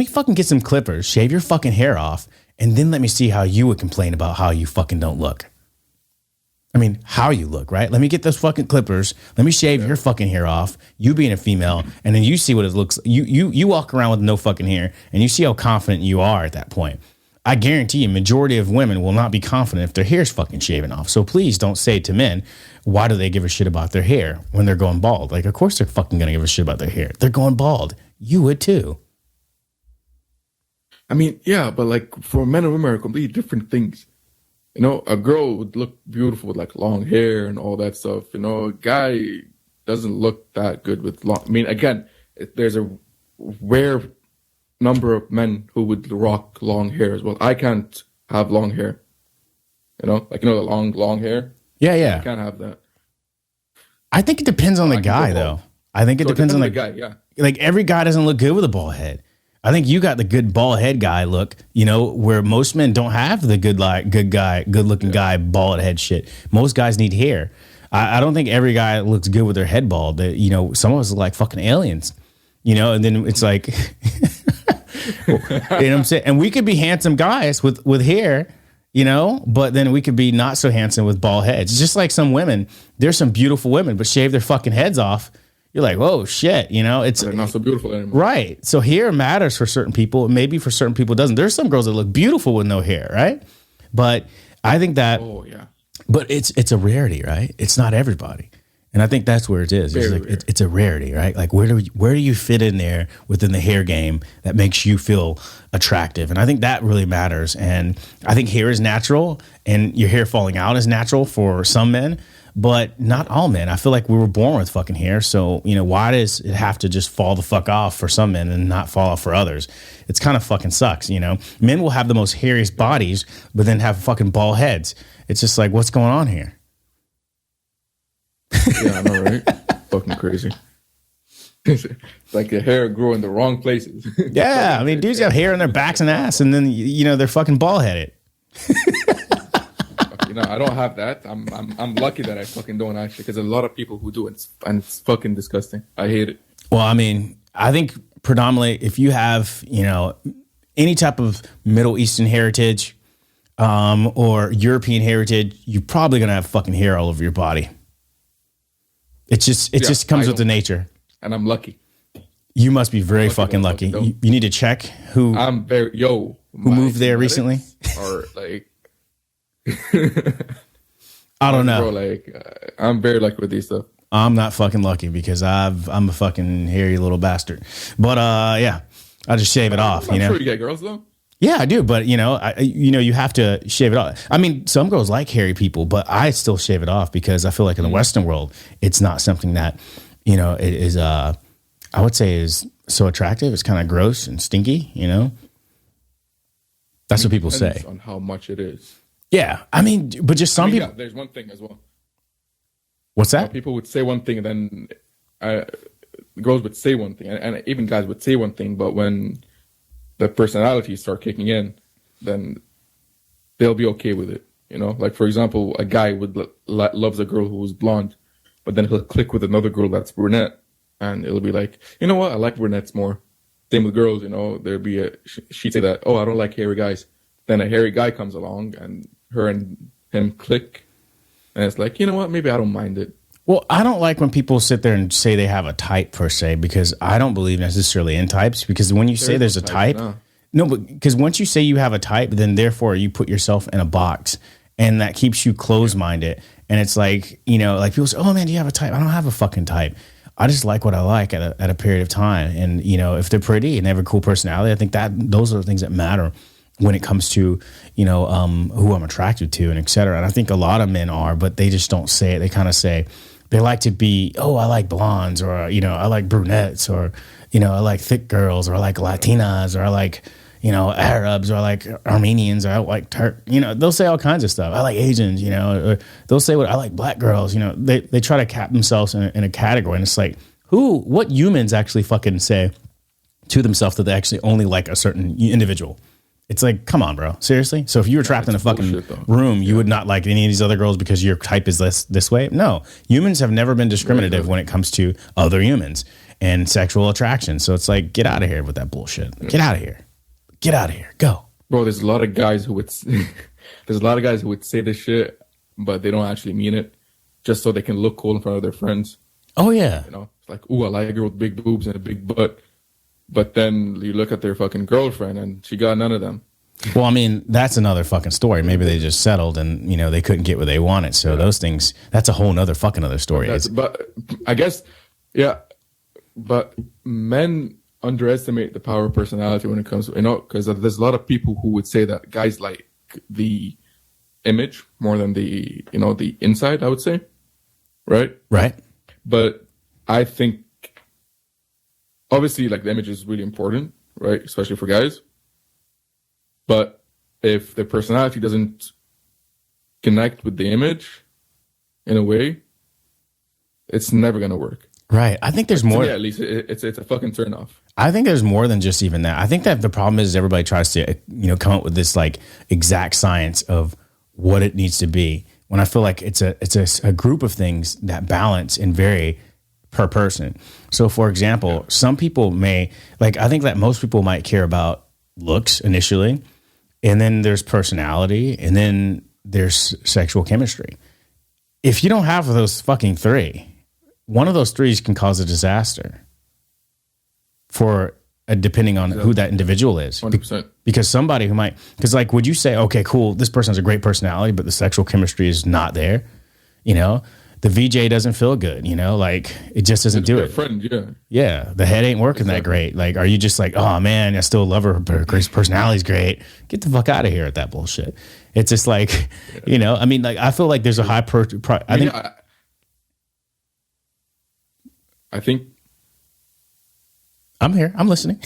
fucking get some clippers, shave your fucking hair off, and then let me see how you would complain about how you fucking don't look. I mean, how you look, right? Let me get those fucking clippers. Let me shave your fucking hair off, you being a female, and then you see what it looks like. You walk around with no fucking hair, and you see how confident you are at that point. I guarantee you, majority of women will not be confident if their hair's fucking shaven off. So please don't say to men, why do they give a shit about their hair when they're going bald? Like, of course they're fucking gonna give a shit about their hair. They're going bald. You would too. I mean, yeah, but like for men and women are completely different things. A girl would look beautiful with like long hair and all that stuff. A guy doesn't look that good with long. I mean, again, there's a rare number of men who would rock long hair as well. I can't have long hair. The long hair. Yeah. I can't have that. I think it depends on the guy, though. I think it depends on the guy. Yeah. Like every guy doesn't look good with a bald head. I think you got the good bald head guy look, where most men don't have the good looking guy, bald head shit. Most guys need hair. I don't think every guy looks good with their head bald. Some of us look like fucking aliens, and then it's like, what I'm saying? And we could be handsome guys with hair, but then we could be not so handsome with bald heads. It's just like some women, there's some beautiful women, but shave their fucking heads off. You're like, whoa, shit, it's they're not so beautiful anymore. Right. So hair matters for certain people. Maybe for certain people it doesn't. There's some girls that look beautiful with no hair, right? But I think that. Oh yeah. But it's a rarity, right? It's not everybody, and I think that's where it is. It's a rarity, right? Like where do you fit in there within the hair game that makes you feel attractive? And I think that really matters. And I think hair is natural, and your hair falling out is natural for some men. But not all men. I feel like we were born with fucking hair. So, why does it have to just fall the fuck off for some men and not fall off for others? It's kind of fucking sucks, Men will have the most hairiest bodies, but then have fucking bald heads. It's just like, what's going on here? Yeah, I know, right? Fucking crazy. It's like the hair grew in the wrong places. Yeah, I mean, dudes have hair on their backs and ass, and then they're fucking bald headed. I don't have that. I'm lucky that I fucking don't actually, because a lot of people who do it, and it's fucking disgusting. I hate it. Well, I mean, I think predominantly if you have any type of Middle Eastern heritage or European heritage, you're probably gonna have fucking hair all over your body. It just comes with the nature. And I'm lucky. You must be very fucking lucky. You need to check who who moved there recently. Or like, I don't know. Bro, like, I'm very lucky with these stuff. I'm not fucking lucky because I'm a fucking hairy little bastard. But yeah, I just shave it off. I'm sure you get girls though. Yeah, I do. But you have to shave it off. I mean, some girls like hairy people, but I still shave it off because I feel like in the Western world, it's not something that it is. I would say is so attractive. It's kind of gross and stinky. That's what people say. On how much it is. Yeah, I mean, but just some people. Yeah, there's one thing as well. What's that? People would say one thing, and then girls would say one thing, and even guys would say one thing. But when the personalities start kicking in, then they'll be okay with it. Like for example, a guy loves a girl who's blonde, but then he'll click with another girl that's brunette, and it'll be like, you know what, I like brunettes more. Same with girls, there'd be she'd say that, oh, I don't like hairy guys. Then a hairy guy comes along, and her and him click, and it's like, you know what, maybe I don't mind it. Well, I don't like when people sit there and say they have a type per se, because I don't believe necessarily in types. Because when you say there's a type, no, but because once you say you have a type, then therefore you put yourself in a box, and that keeps you closed-minded. And it's like, like people say, oh man, do you have a type? I don't have a fucking type. I just like what I like at a period of time. And, if they're pretty and they have a cool personality, I think that those are the things that matter when it comes to, who I'm attracted to and et cetera. And I think a lot of men are, but they just don't say it. They kind of say they like to be, oh, I like blondes, or, I like brunettes, or, I like thick girls, or I like Latinas, or I like, Arabs, or I like Armenians, or I like they'll say all kinds of stuff. I like Asians, or they'll say I like black girls, they try to cap themselves in a category. And it's like, what humans actually fucking say to themselves that they actually only like a certain individual? It's like, come on, bro. Seriously? So if you were trapped in a fucking room, you would not like any of these other girls because your type is this way? No. Humans have never been discriminative when it comes to other humans and sexual attraction. So it's like, get out of here with that bullshit. Get out of here. Get out of here. Go. Bro, there's a lot of guys who would say this shit, but they don't actually mean it, just so they can look cool in front of their friends. Oh, yeah. It's like, ooh, I like a girl with big boobs and a big butt. But then you look at their fucking girlfriend and she got none of them. Well, I mean, that's another fucking story. Maybe they just settled and, they couldn't get what they wanted. So those things, that's a whole nother fucking other story. But I guess, yeah, but men underestimate the power of personality when it comes to, because there's a lot of people who would say that guys like the image more than the, the inside, I would say. Right? Right. But I think, obviously, like, the image is really important, right? Especially for guys. But if the personality doesn't connect with the image in a way, it's never going to work. Right. I think there's more. Yeah, at least it's a fucking turn off. I think there's more than just even that. I think that the problem is everybody tries to, come up with this like exact science of what it needs to be. When I feel like it's a group of things that balance and vary per person. So for example, some people may I think that most people might care about looks initially, and then there's personality, and then there's sexual chemistry. If you don't have those fucking three, one of those threes can cause a disaster for depending on who that individual is. 100%. Because somebody who might, would you say, okay, cool, this person has a great personality, but the sexual chemistry is not there, the VJ doesn't feel good, it just doesn't do it. Friend, yeah. Yeah, the head ain't working that great. Are you just like, oh man, I still love her, her personality's great. Get the fuck out of here with that bullshit. It's just like, I feel like there's a high I think I'm here. I'm listening.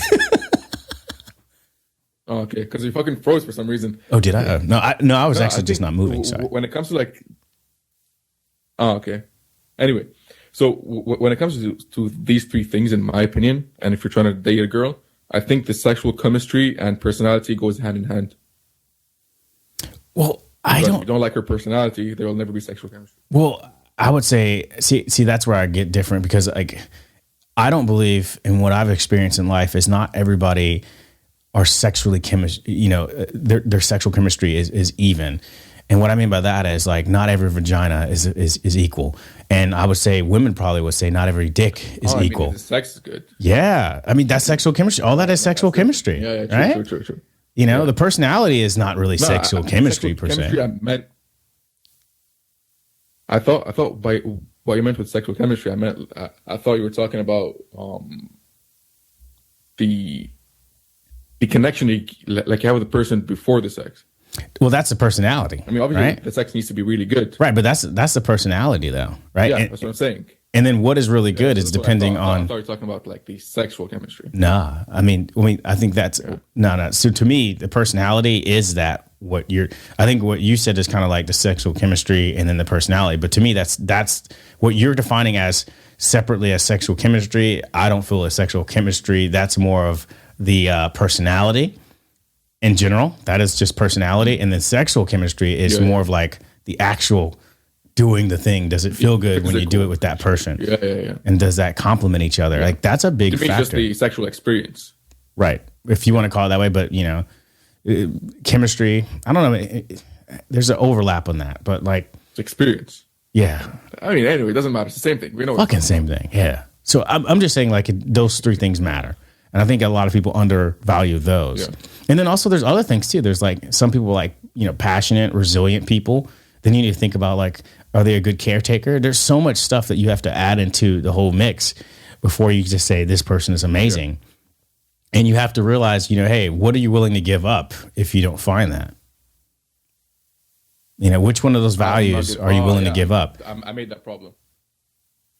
Oh, okay, because you fucking froze for some reason. Oh, did I? No, I was just not moving. Sorry. When it comes to oh, okay. Anyway, So when it comes to these three things, in my opinion, and if you're trying to date a girl, I think the sexual chemistry and personality goes hand in hand. Well, If you don't like her personality, there will never be sexual chemistry. Well, I would say, see, that's where I get different because, like, I don't believe in what I've experienced in life is not everybody are sexually their sexual chemistry is even. And what I mean by that is, like, not every vagina is equal. And I would say women probably would say not every dick is equal. The sex is good. Yeah. I mean, that's sexual chemistry. All that is sexual chemistry. Yeah, right? True. You know, the personality is not really sexual chemistry per se. I thought by what you meant with sexual chemistry, I thought you were talking about the connection you have with the person before the sex. Well, that's the personality. I mean, obviously, right? The sex needs to be really good, right? But that's the personality, though, right? Yeah, that's what I'm saying. And then what is really good is depending on. I thought you were talking about like the sexual chemistry. Nah, I mean, I think that's no. So to me, the personality is that I think what you said is kind of like the sexual chemistry and then the personality. But to me, that's what you're defining as separately as sexual chemistry. I don't feel as sexual chemistry. That's more of the personality in general. That is just personality. And then sexual chemistry is more of like the actual doing the thing. Does it feel good when you do it with that person? Yeah. And does that complement each other? Like, that's a big factor. Just the sexual experience. Right. If you want to call it that way, but chemistry, I don't know. There's an overlap on that, but like it's experience. Yeah. I mean, anyway, it doesn't matter. It's the same thing. We know. Fucking same thing. Yeah. So I'm just saying, like, those three things matter. And I think a lot of people undervalue those. Yeah. And then also there's other things too. There's like some people like, passionate, resilient people. Then you need to think about, like, are they a good caretaker? There's so much stuff that you have to add into the whole mix before you just say this person is amazing. Yeah. And you have to realize, hey, what are you willing to give up if you don't find that? Which one of those values are you willing to give up? I made that problem.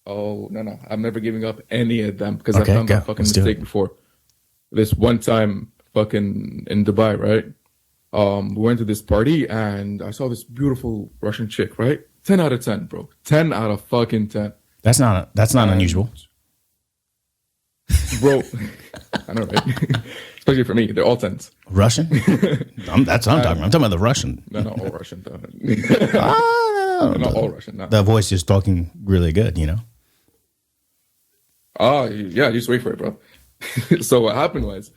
Oh, no. I'm never giving up any of them because I've done that fucking mistake before. This one time fucking in Dubai, right? We went to this party and I saw this beautiful Russian chick, right? 10 out of 10, bro. 10 out of fucking 10. That's not unusual. Bro, I know, right? Especially for me, they're all 10s. Russian? That's what I'm talking about. I'm talking about the Russian. No, not all Russian. No, not all Russian. No. The voice is talking really good, Oh, yeah, just wait for it, bro. So what happened was,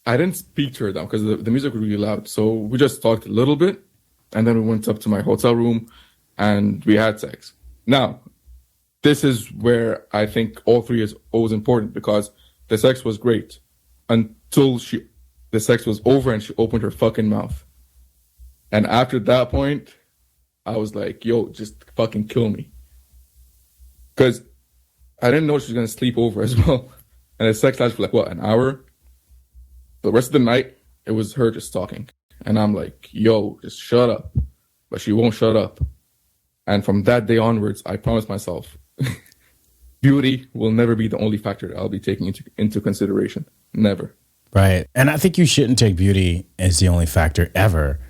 I didn't speak to her though because the music was really loud. So we just talked a little bit, and then we went up to my hotel room, and we had sex. Now, this is where I think all three is always important because the sex was great until the sex was over and she opened her fucking mouth. And after that point, I was like, yo, just fucking kill me. Because I didn't know she was going to sleep over as well. And the sex lasted for like, an hour? The rest of the night, it was her just talking. And I'm like, yo, just shut up. But she won't shut up. And from that day onwards, I promised myself, beauty will never be the only factor that I'll be taking into consideration. Never. Right. And I think you shouldn't take beauty as the only factor ever.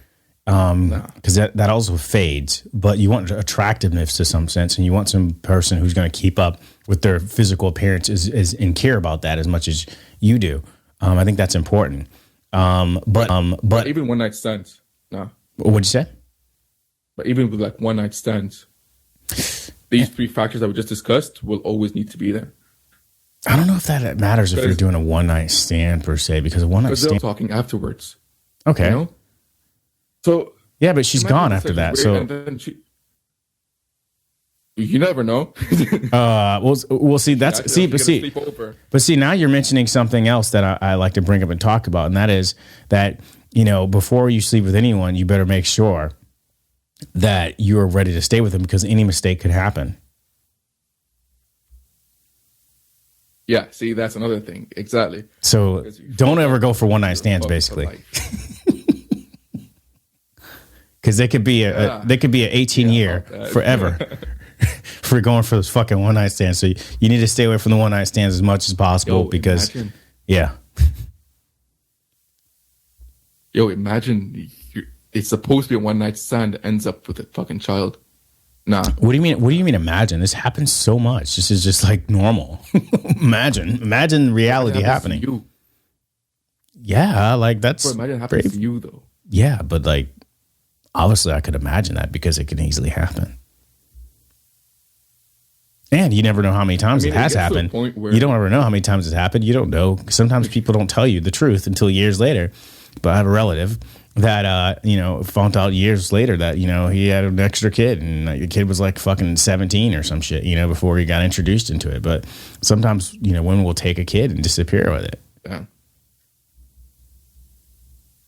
Because that also fades. But you want attractiveness to some sense, and you want some person who's going to keep up with their physical appearance and care about that as much as you do. I think that's important. But even one night stands. No. What'd you say? But even with like one night stands, these three factors that we just discussed will always need to be there. I don't know if that matters if you're doing a one night stand per se, because a one night stand. They're talking afterwards. Okay. So yeah, but she's gone after that. So and then you never know. We'll see. But see, now you're mentioning something else that I like to bring up and talk about, and that is that before you sleep with anyone, you better make sure that you are ready to stay with them because any mistake could happen. Yeah, see, that's another thing. Exactly. So don't ever go for one night stands, basically. Because they could be an 18-year forever for going for those fucking one night stands. So you need to stay away from the one night stands as much as possible because, yeah. Yo, imagine it's supposed to be a one night stand that ends up with a fucking child. Nah. What do you mean? What do you mean? Imagine this happens so much. This is just like normal. imagine reality happening. You. Yeah, like that's. Bro, imagine it happens to you though. Yeah, but like, obviously, I could imagine that because it can easily happen. And you never know how many times it has happened. You don't ever know how many times it's happened. You don't know. Sometimes people don't tell you the truth until years later. But I have a relative that, found out years later that, he had an extra kid and the kid was like fucking 17 or some shit, before he got introduced into it. But sometimes, women will take a kid and disappear with it. Yeah.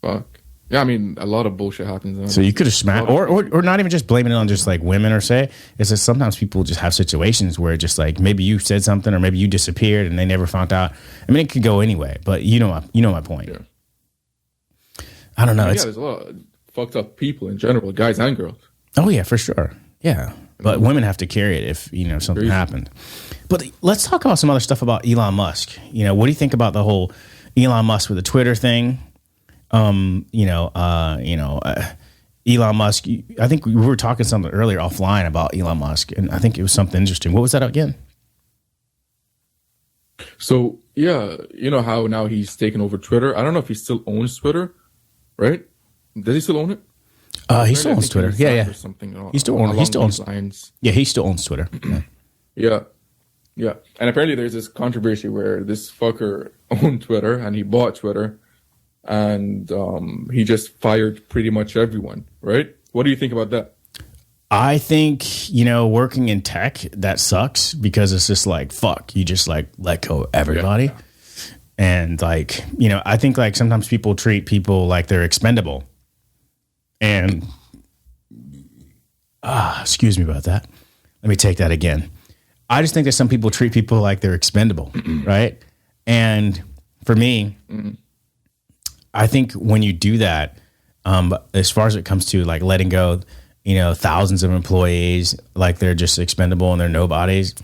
Fuck. Yeah, I mean, a lot of bullshit happens. So you could have smashed, or not even just blaming it on just like women or say, it's just sometimes people just have situations where just like maybe you said something or maybe you disappeared and they never found out. I mean, it could go anyway, but you know my point. Yeah. I don't know. Yeah, there's a lot of fucked up people in general, guys and girls. Oh yeah, for sure. Yeah, but women have to carry it if something happened. But let's talk about some other stuff about Elon Musk. What do you think about the whole Elon Musk with the Twitter thing? Elon Musk, I think we were talking something earlier offline about Elon Musk, and I think it was something interesting. What was that again? So, yeah, you know how now he's taken over Twitter? I don't know if he still owns Twitter, right? Does he still own it? He still owns Twitter. Yeah. Or something he still owns lines. Yeah, he still owns Twitter. Yeah. Yeah. And apparently there's this controversy where this fucker owned Twitter and he bought Twitter. And he just fired pretty much everyone, right? What do you think about that? I think, working in tech, that sucks because it's just like, fuck, you just like let go of everybody. Yeah. And like, I think like sometimes people treat people like they're expendable. And, excuse me about that. Let me take that again. I just think that some people treat people like they're expendable, right? And for me, I think when you do that, as far as it comes to like letting go, thousands of employees, like they're just expendable and they're nobodies,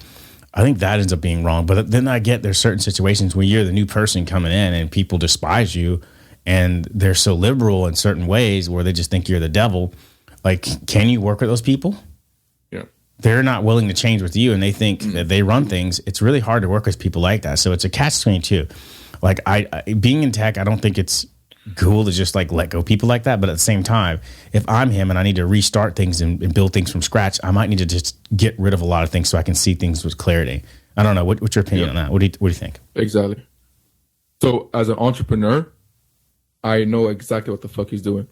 I think that ends up being wrong. But then I get there's certain situations where you're the new person coming in and people despise you and they're so liberal in certain ways where they just think you're the devil. Like, can you work with those people? Yeah. They're not willing to change with you and they think that they run things. It's really hard to work with people like that. So it's a catch-22. Like I being in tech, I don't think it's cool to just like let go people like that. But at the same time, if I'm him and I need to restart things and build things from scratch, I might need to just get rid of a lot of things so I can see things with clarity. I don't know. What's your opinion on that? What do you think? Exactly. So as an entrepreneur, I know exactly what the fuck he's doing.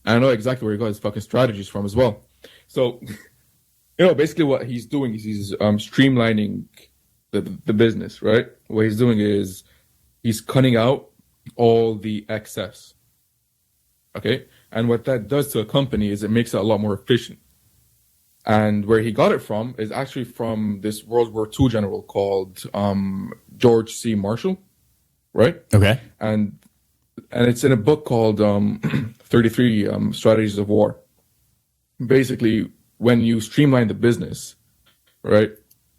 And I know exactly where he got his fucking strategies from as well. So, basically what he's doing is he's streamlining the business, right? What he's doing is he's cutting out all the excess. Okay? And what that does to a company is it makes it a lot more efficient. And where he got it from is actually from this World War II general called George C. Marshall, right? Okay. And it's in a book called 33 Strategies of War. Basically, when you streamline the business, right,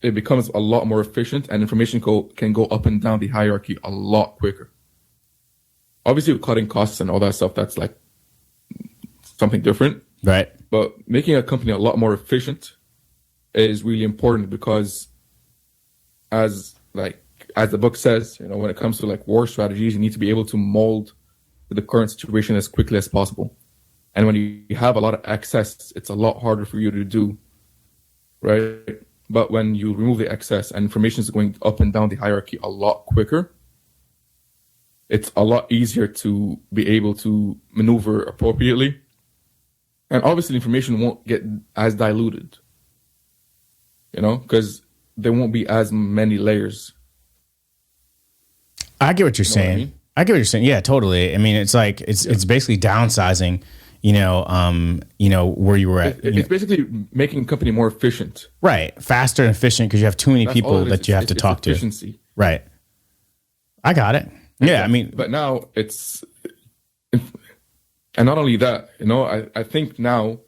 it becomes a lot more efficient and information can go up and down the hierarchy a lot quicker. Obviously, with cutting costs and all that stuff, that's like something different. Right. But making a company a lot more efficient is really important because as the book says, when it comes to like war strategies, you need to be able to mold to the current situation as quickly as possible. And when you have a lot of excess, it's a lot harder for you to do, right? But when you remove the excess and information is going up and down the hierarchy a lot quicker, it's a lot easier to be able to maneuver appropriately. And obviously information won't get as diluted, because there won't be as many layers. I get what you're saying. I get what you're saying. Yeah, totally. I mean, it's like, it's basically downsizing, where you were at. It's basically making a company more efficient. Right. Faster and efficient because you have too many people that you have to talk to. Efficiency. Right. I got it. Yeah, I mean, but now it's, and not only that, I think now,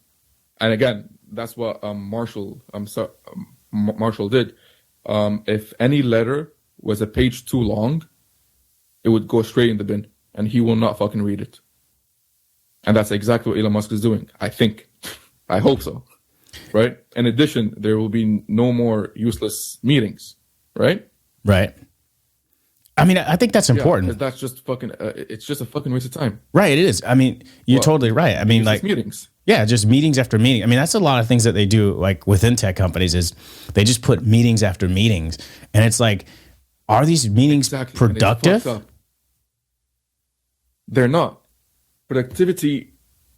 and again, that's what Marshall did. If any letter was a page too long, it would go straight in the bin, and he will not fucking read it. And that's exactly what Elon Musk is doing. I think. I hope so. right? In addition, there will be no more useless meetings, right? Right. I mean, I think that's important. 'Cause that's just fucking. It's just a fucking waste of time. Right. It is. I mean, you're totally right. I mean, Useless like meetings. yeah, just meetings after meeting. I mean, that's a lot of things that they do, like within tech companies, is they just put meetings after meetings, and it's like, are these meetings Exactly. And it's productive? fucked up. They're not. Productivity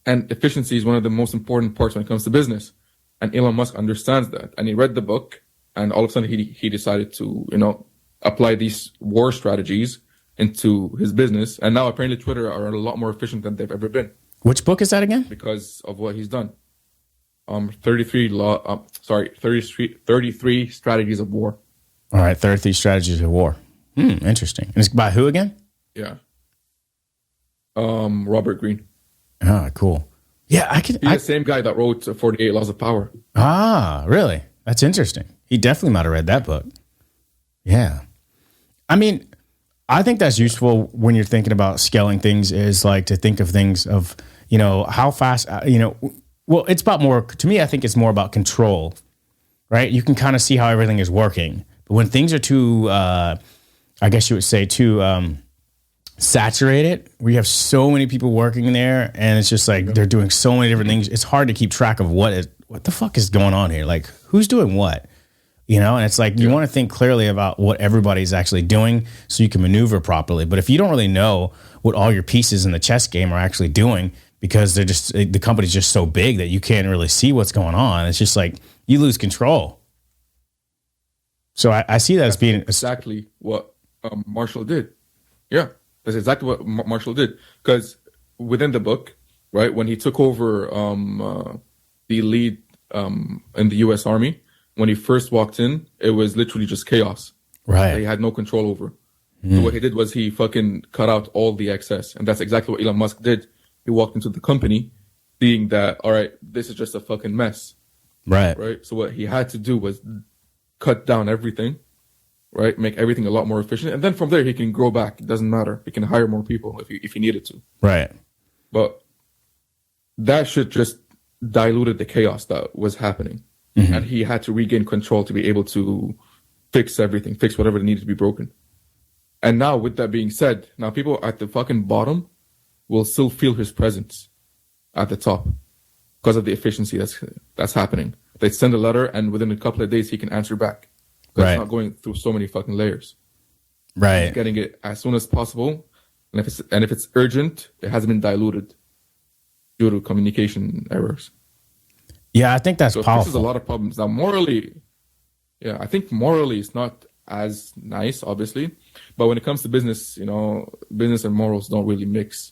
and efficiency is one of the most important parts when it comes to business, and Elon Musk understands that. And he read the book, and all of a sudden he decided to apply these war strategies into his business. And now apparently Twitter are a lot more efficient than they've ever been Which book is that again? because of what he's done. 33 strategies of war. All right, 33 Strategies of War. Interesting. And it's by who again? Yeah. Robert Greene. Ah, cool. Yeah, He's the same guy that wrote 48 Laws of Power. Ah, really? That's interesting. He definitely might have read that book. Yeah. I mean, I think that's useful when you're thinking about scaling things, is like to think of things of, how fast, well, it's about more, to me, I think it's more about control, right? You can kind of see how everything is working. But when things are too, I guess you would say too saturated, where you have so many people working there and it's just like they're doing so many different things, it's hard to keep track of what the fuck is going on here? Like, who's doing what? And it's like you want to think clearly about what everybody's actually doing so you can maneuver properly. But if you don't really know what all your pieces in the chess game are actually doing, because the company's just so big that you can't really see what's going on, it's just like you lose control. So I see that as being exactly what Marshall did. Yeah, that's exactly what Marshall did. Because within the book, right, when he took over the lead in the U.S. Army, when he first walked in, it was literally just chaos. right. That he had no control over. So what he did was he fucking cut out all the excess. And that's exactly what Elon Musk did. He walked into the company seeing that, all right, this is just a fucking mess. Right. Right? So what he had to do was cut down everything, right? Make everything a lot more efficient. And then from there, he can grow back. It doesn't matter. He can hire more people if he needed to. Right. But that shit just diluted the chaos that was happening. And he had to regain control to be able to fix everything, fix whatever needed to be broken. And now, with that being said, now people at the fucking bottom will still feel his presence at the top because of the efficiency that's happening. They send a letter, and within a couple of days, he can answer back. That's Right. not going through so many fucking layers. Right. He's getting it as soon as possible, and if it's urgent, it hasn't been diluted due to communication errors. Yeah, I think that's So powerful. this is a lot of problems. Now, morally, I think morally it's not as nice, obviously. But when it comes to business, business and morals don't really mix.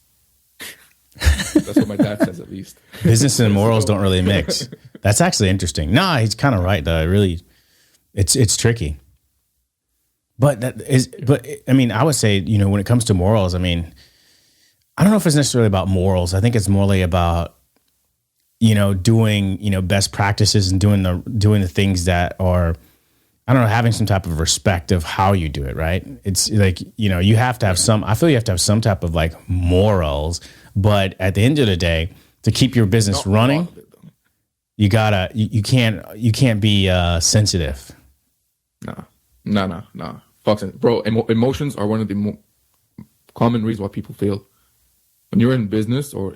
That's what my dad says, at least. Business and morals don't really mix. That's actually interesting. Nah, he's kind of right though. It's tricky. But I mean, I would say, when it comes to morals, I mean, I don't know if it's necessarily about morals. I think it's morely about, doing, best practices and doing the things that are, I don't know, having some type of respect of how you do it, right? It's like, you have to have I feel you have to have some type of like morals, but at the end of the day, to keep your business running, you gotta, you can't be sensitive. Nah. Fuck it. Bro, emotions are one of the common reasons why people fail. When you're in business or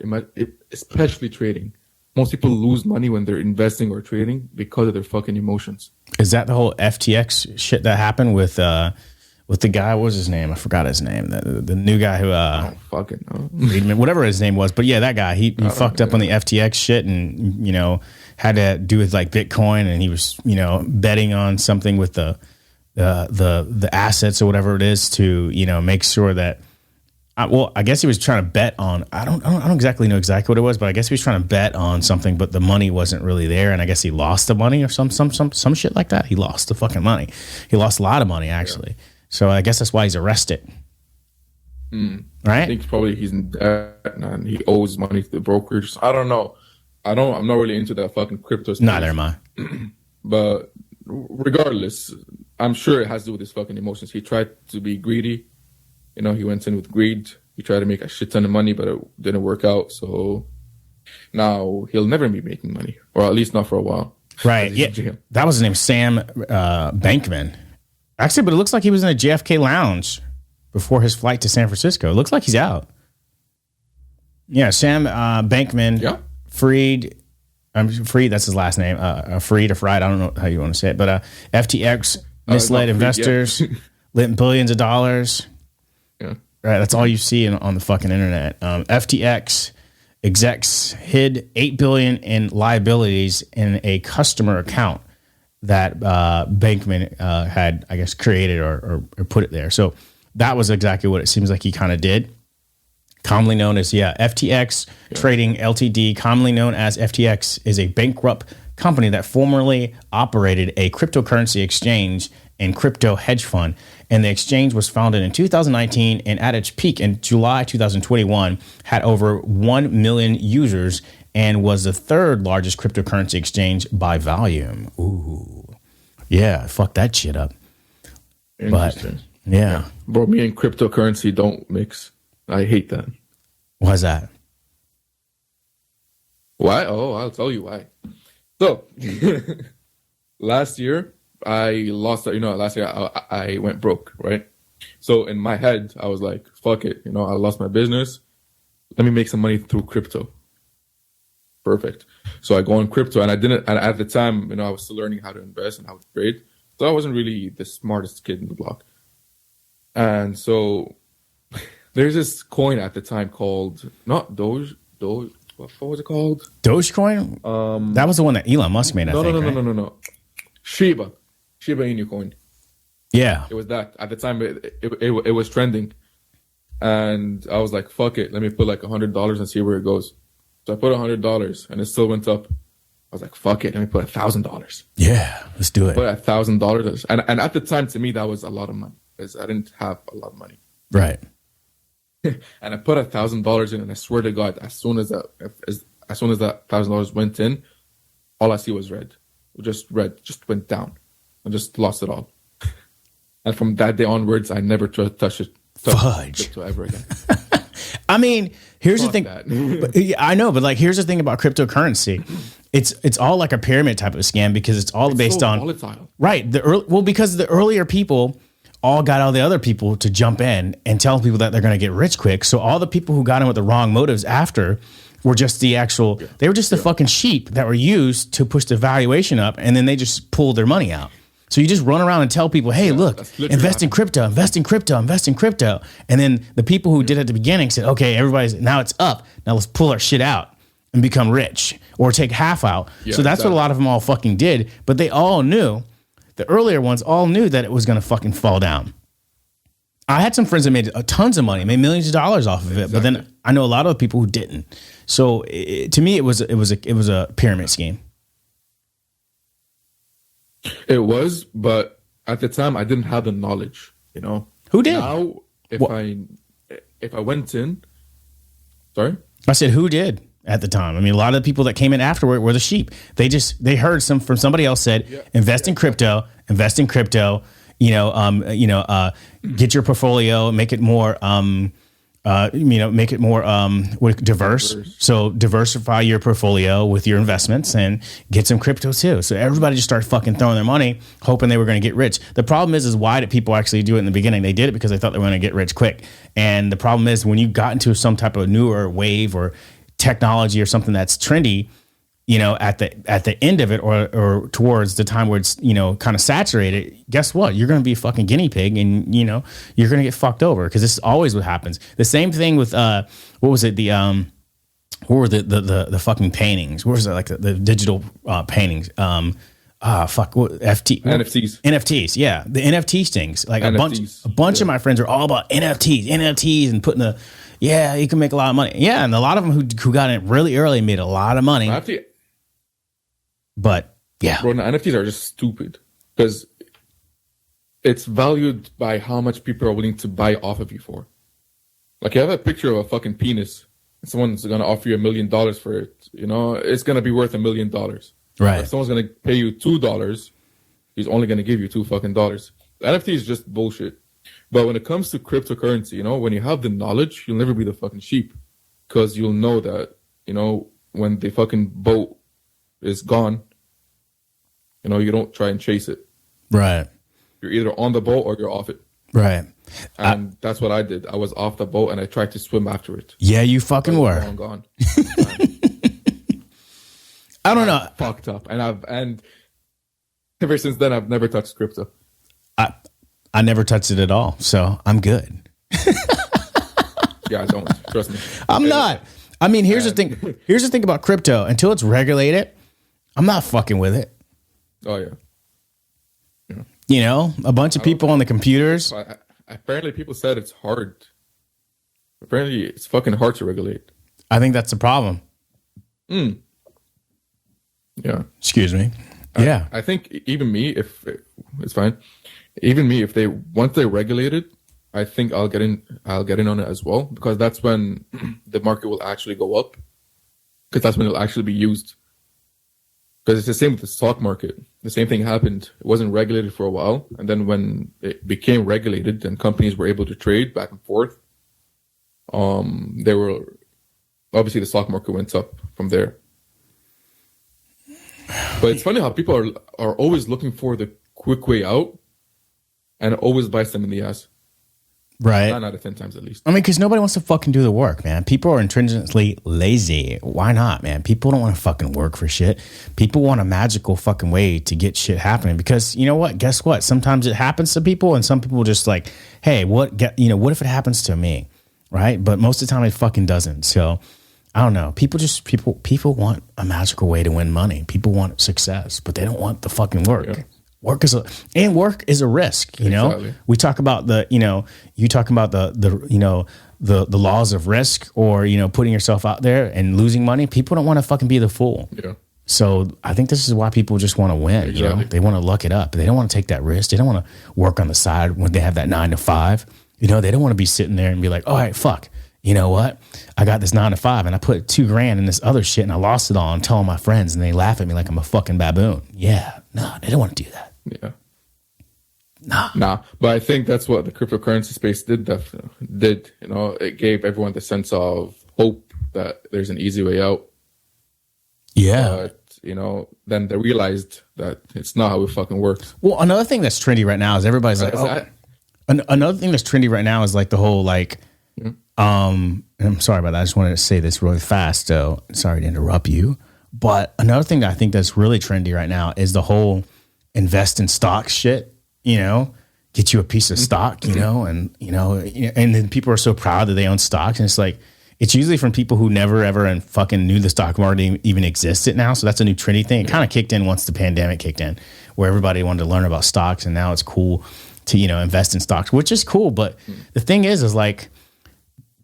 especially trading, most people lose money when they're investing or trading because of their fucking emotions. Is that the whole FTX shit that happened with the guy? What was his name? I forgot his name. The new guy who Fucking no. Friedman, whatever his name was. But yeah, that guy. He fucked up on the FTX shit and had to do with like Bitcoin, and he was betting on something with the assets or whatever it is to make sure that. I guess he was trying to bet on. I don't exactly know exactly what it was, but I guess he was trying to bet on something, but the money wasn't really there, and I guess he lost the money or some shit like that. He lost the fucking money. He lost a lot of money actually. Yeah. So I guess that's why he's arrested. Right? I think probably he's in debt and he owes money to the brokers. I don't know. I'm not really into that fucking crypto stuff. Neither am I. But regardless, I'm sure it has to do with his fucking emotions. He tried to be greedy. He went in with greed. He tried to make a shit ton of money, but it didn't work out. So now he'll never be making money, or at least not for a while. Right. Yeah. That was his name, Sam Bankman. Actually, but it looks like he was in a JFK lounge before his flight to San Francisco. It looks like he's out. Yeah, Sam Bankman. Yeah. Freed. Freed, that's his last name. Freed or Fried, I don't know how you want to say it. But FTX misled investors, lent billions of dollars. Yeah. Right, that's all you see on the fucking internet. FTX execs hid $8 billion in liabilities in a customer account that Bankman had, I guess, created or put it there. So that was exactly what it seems like he kind of did. Commonly known as, FTX Trading Ltd, commonly known as FTX, is a bankrupt company that formerly operated a cryptocurrency exchange and crypto hedge fund. And the exchange was founded in 2019 and at its peak in July 2021 had over 1 million users and was the third largest cryptocurrency exchange by volume. Ooh. Yeah, fuck that shit up. Interesting. But, yeah. Bro, me and cryptocurrency don't mix. I hate that. Why's that? Why? Oh, I'll tell you why. So, last year, I lost, last year I went broke, right? So in my head, I was like, fuck it. I lost my business. Let me make some money through crypto. Perfect. So I go on crypto and and at the time, I was still learning how to invest and how to trade. So I wasn't really the smartest kid in the block. And so there's this coin at the time called, not Doge, what was it called? Dogecoin? That was the one that Elon Musk made, I think. No. Shiba Inu coin. Yeah. It was that. At the time, it was trending. And I was like, fuck it. Let me put like $100 and see where it goes. So I put $100 and it still went up. I was like, fuck it. Let me put $1,000. Yeah, let's do it. Put $1,000. And at the time, to me, that was a lot of money because I didn't have a lot of money. Right. And I put $1,000 in, and I swear to God, as soon as that $1,000 went in, all I see was red. Just went down. I just lost it all. And from that day onwards, I never touched it. Fudge. Ever again. I mean, here's Fuck the thing. But, I know, but like, here's the thing about cryptocurrency. It's all like a pyramid type of scam because it's all based on volatile. Right. Because the earlier people all got all the other people to jump in and tell people that they're going to get rich quick. So all the people who got in with the wrong motives after were just the fucking sheep that were used to push the valuation up, and then they just pulled their money out. So you just run around and tell people, hey, look, invest in crypto. And then the people who did it at the beginning said, okay, now it's up. Now let's pull our shit out and become rich or take half out. Yeah, so that's what a lot of them all fucking did. But they all knew, the earlier ones all knew that it was going to fucking fall down. I had some friends that made tons of money, made millions of dollars off of it. Exactly. But then I know a lot of people who didn't. So to me, it was a pyramid scheme. It was, but at the time I didn't have the knowledge, Who did? Now, if I went in, sorry? I said, who did at the time? I mean, a lot of the people that came in afterward were the sheep. They heard from somebody else said, invest in crypto, get your portfolio, make it more, diverse. So diversify your portfolio with your investments and get some crypto too. So everybody just started fucking throwing their money, hoping they were going to get rich. The problem is why did people actually do it in the beginning? They did it because they thought they were going to get rich quick. And the problem is when you got into some type of newer wave or technology or something that's trendy, at the end of it or towards the time where it's, kind of saturated, guess what? You're going to be a fucking guinea pig and, you're going to get fucked over because this is always what happens. The same thing with, what was it? What were the fucking paintings? What was it? Like the digital paintings? NFTs. Yeah. The NFT things. Like NFTs. a bunch of my friends are all about NFTs and putting you can make a lot of money. Yeah. And a lot of them who got in really early made a lot of money. But yeah, bro, the NFTs are just stupid because it's valued by how much people are willing to buy off of you for. Like you have a picture of a fucking penis and someone's going to offer you $1 million for it. It's going to be worth $1 million. Right. If someone's going to pay you $2, he's only going to give you $2 fucking dollars. The NFT is just bullshit. But when it comes to cryptocurrency, when you have the knowledge, you'll never be the fucking sheep because you'll know that, when the fucking boat is gone, You don't try and chase it. Right. You're either on the boat or you're off it. Right. And that's what I did. I was off the boat and I tried to swim after it. Yeah, you fucking were. Long gone. I don't know. Fucked up. And ever since then, I've never touched crypto. I never touched it at all, so I'm good. Yeah, I don't. Trust me. I'm not. I mean, here's the thing. Here's the thing about crypto. Until it's regulated, I'm not fucking with it. Oh, yeah. A bunch of people on the computers. Apparently, people said it's hard. Apparently, it's fucking hard to regulate. I think that's the problem. Yeah. Excuse me. Yeah. I think even me, if it's fine. Even me, if once they regulate it, I think I'll get in on it as well, because that's when the market will actually go up, because that's when it'll actually be used. Because it's the same with the stock market. The same thing happened. It wasn't regulated for a while, and then when it became regulated and companies were able to trade back and forth, they were obviously the stock market went up from there. But it's funny how people are always looking for the quick way out, and it always bites them in the ass. Right. 9 out of 10 times at least. I mean, because nobody wants to fucking do the work, man. People are intrinsically lazy. Why not, man? People don't want to fucking work for shit. People want a magical fucking way to get shit happening, because you know what? Guess what? Sometimes it happens to people, and some people just like, hey, what if it happens to me? Right? But most of the time it fucking doesn't. So I don't know. People want a magical way to win money. People want success, but they don't want the fucking work. Yeah. Work is a risk, Exactly. We talk about you talk about the laws of risk, or, putting yourself out there and losing money. People don't want to fucking be the fool. Yeah. So I think this is why people just want to win. Exactly. They want to luck it up. They don't want to take that risk. They don't want to work on the side when they have that 9 to 5. They don't want to be sitting there and be like, all right, fuck. You know what? I got this 9 to 5 and I put $2,000 in this other shit and I lost it all and telling my friends, and they laugh at me like I'm a fucking baboon. Yeah. No, they don't want to do that. Yeah. Nah. But I think that's what the cryptocurrency space did. It gave everyone the sense of hope that there's an easy way out. Yeah. But, then they realized that it's not how it fucking works. Well, another thing that's trendy right now is everybody's like, another thing that's trendy right now is like the whole like, I'm sorry about that. I just wanted to say this really fast, though. Sorry to interrupt you. But another thing that I think that's really trendy right now is the whole invest in stocks shit, get you a piece of stock, and then people are so proud that they own stocks. And it's like, it's usually from people who never ever and fucking knew the stock market even existed now. So that's a new trendy thing. It kind of kicked in once the pandemic kicked in, where everybody wanted to learn about stocks, and now it's cool to, invest in stocks, which is cool. But the thing is like,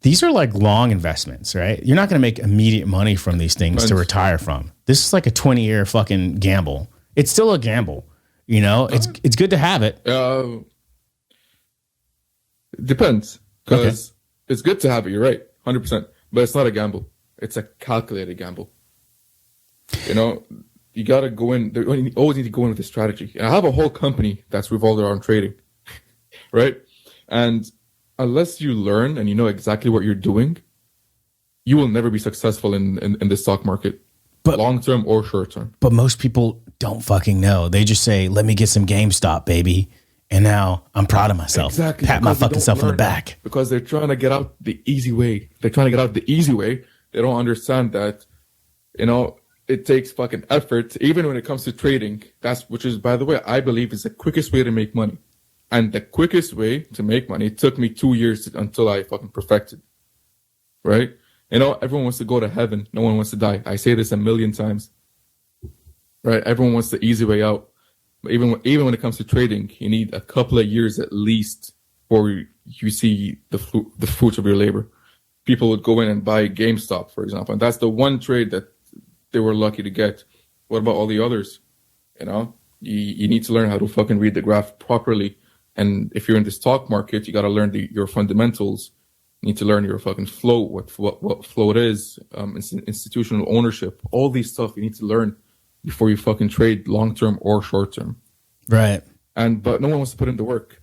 these are like long investments, right? You're not going to make immediate money from these things to retire from. This is like a 20-year fucking gamble. It's still a gamble, It's good to have it. Depends, because it's good to have it. You're right, 100%. But it's not a gamble. It's a calculated gamble. You got to go in. You always need to go in with a strategy. And I have a whole company that's revolved around trading, right? And unless you learn and you know exactly what you're doing, you will never be successful in the stock market, but long term or short term. But most people don't fucking know. They just say, "Let me get some GameStop, baby," and now I'm proud of myself. Exactly. Pat my fucking self on the back, because they're trying to get out the easy way. They don't understand that, it takes fucking effort, even when it comes to trading. Which is, by the way, I believe is the quickest way to make money. And the quickest way to make money, it took me 2 years until I fucking perfected. Right? Everyone wants to go to heaven. No one wants to die. I say this a million times. Right? Everyone wants the easy way out. But even when it comes to trading, you need a couple of years at least before you see the fruits of your labor. People would go in and buy GameStop, for example. And that's the one trade that they were lucky to get. What about all the others? You need to learn how to fucking read the graph properly. And if you're in the stock market, you got to learn your fundamentals. You need to learn your fucking float, what float is, institutional ownership, all these stuff you need to learn before you fucking trade long-term or short-term. Right. But no one wants to put in the work.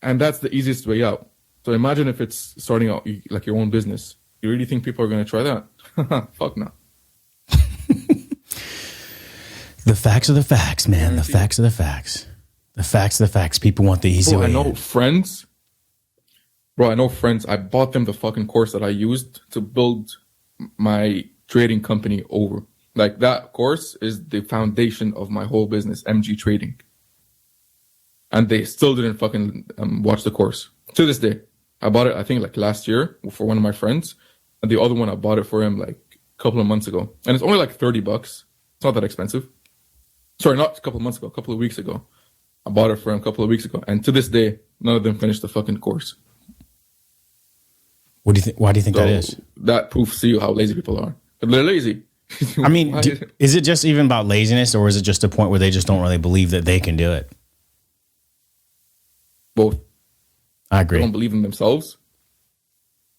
And that's the easiest way out. So imagine if it's starting out like your own business. You really think people are going to try that? Fuck no. The facts are the facts, man. The facts are the facts. The facts are the facts. People want the easy way. I know friends. Bro, I know friends. I bought them the fucking course that I used to build my trading company over. Like, that course is the foundation of my whole business, MGTrading. And they still didn't fucking watch the course. To this day. I bought it, I think, like last year for one of my friends. And the other one, I bought it for him like a couple of months ago. And it's only like $30. It's not that expensive. Sorry, not a couple of months ago, a couple of weeks ago. I bought it for him a couple of weeks ago. And to this day, none of them finished the fucking course. What do you think? Why do you think that is? That proves to you how lazy people are. They're lazy. I mean, is it just even about laziness, or is it just a point where they just don't really believe that they can do it? Both. I agree. They don't believe in themselves,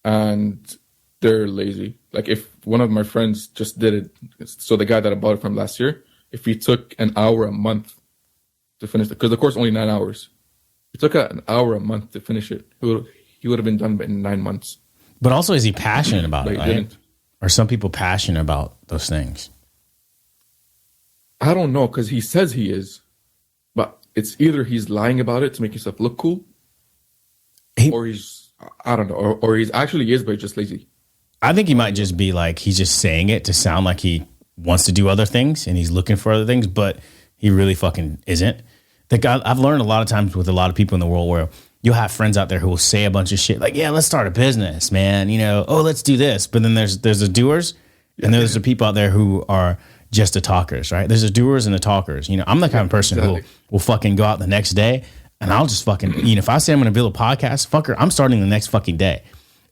and they're lazy. Like, if one of my friends just did it, so the guy that I bought it from last year, if he took an hour a month to finish it, because the course is only 9 hours, if he took an hour a month to finish it, he would have been done in 9 months. But also, is he passionate about it? He right? didn't. Are some people passionate about those things? I don't know, because he says he is, but it's either he's lying about it to make himself look cool, or he's, I don't know, or he's actually is, but he's just lazy. I think he might just be like, he's just saying it to sound like he wants to do other things and he's looking for other things, but he really fucking isn't. I've learned a lot of times with a lot of people in the world where you'll have friends out there who will say a bunch of shit like, yeah, let's start a business, man. You know, oh, let's do this. But then there's the doers and there's the people out there who are just the talkers, right? There's the doers and the talkers. You know, I'm the kind of person who will fucking go out the next day and I'll just fucking, you know, if I say I'm going to build a podcast, fucker, I'm starting the next fucking day.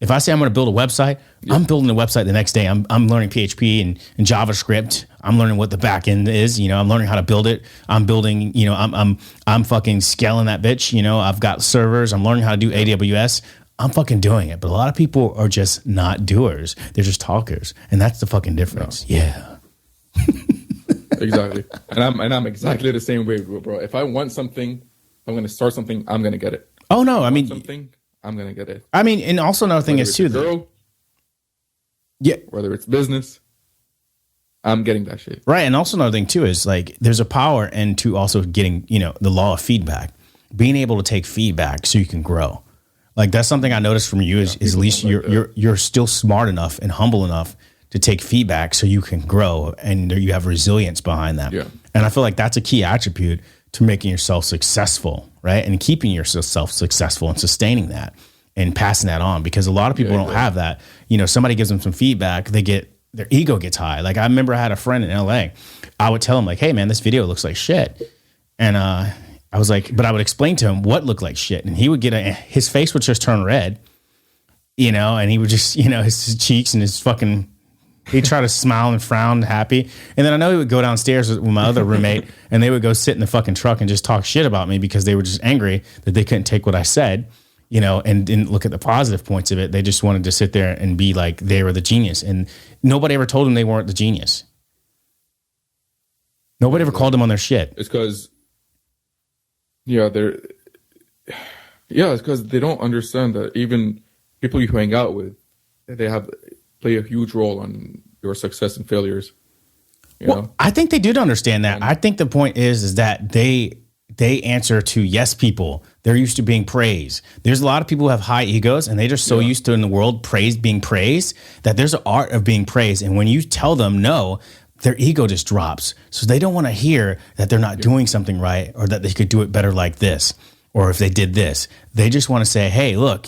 If I say I'm going to build a website, I'm building a website the next day. I'm learning PHP and JavaScript. I'm learning what the back end is. You know, I'm learning how to build it. I'm building, you know, I'm fucking scaling that bitch. You know, I've got servers. I'm learning how to do AWS. I'm fucking doing it. But a lot of people are just not doers. They're just talkers. And that's the fucking difference. No. Yeah. Exactly. And I'm exactly the same way, bro. If I want something, I'm going to start something, I'm going to get it. Oh, no. I mean, something, I'm going to get it. I mean, and also another thing is too, girl, whether it's business, I'm getting that shit. Right. And also another thing too is like, there's a power into also getting, you know, the law of feedback, being able to take feedback so you can grow. Like, that's something I noticed from you is at least you're still smart enough and humble enough to take feedback so you can grow and you have resilience behind that. Yeah. And I feel like that's a key attribute to making yourself successful, right? And keeping yourself successful and sustaining that and passing that on, because a lot of people don't have that. You know, somebody gives them some feedback, their ego gets high. Like, I remember I had a friend in LA. I would tell him like, hey man, this video looks like shit. And I was like, but I would explain to him what looked like shit. And he would his face would just turn red, you know, and he would just, you know, his cheeks and his fucking, he'd try to smile and frown happy. And then I know he would go downstairs with my other roommate and they would go sit in the fucking truck and just talk shit about me because they were just angry that they couldn't take what I said, you know, and didn't look at the positive points of it. They just wanted to sit there and be like they were the genius. And nobody ever told them they weren't the genius. Nobody ever called them on their shit. It's because, it's because they don't understand that even people you hang out with, they play a huge role on your success and failures. You know? I think they do understand that. I think the point is that they answer to yes people. They're used to being praised. There's a lot of people who have high egos and they're just so used to in the world being praised that there's an art of being praised. And when you tell them no, their ego just drops. So they don't want to hear that they're not doing something right or that they could do it better like this. Or if they did this, they just want to say, hey, look,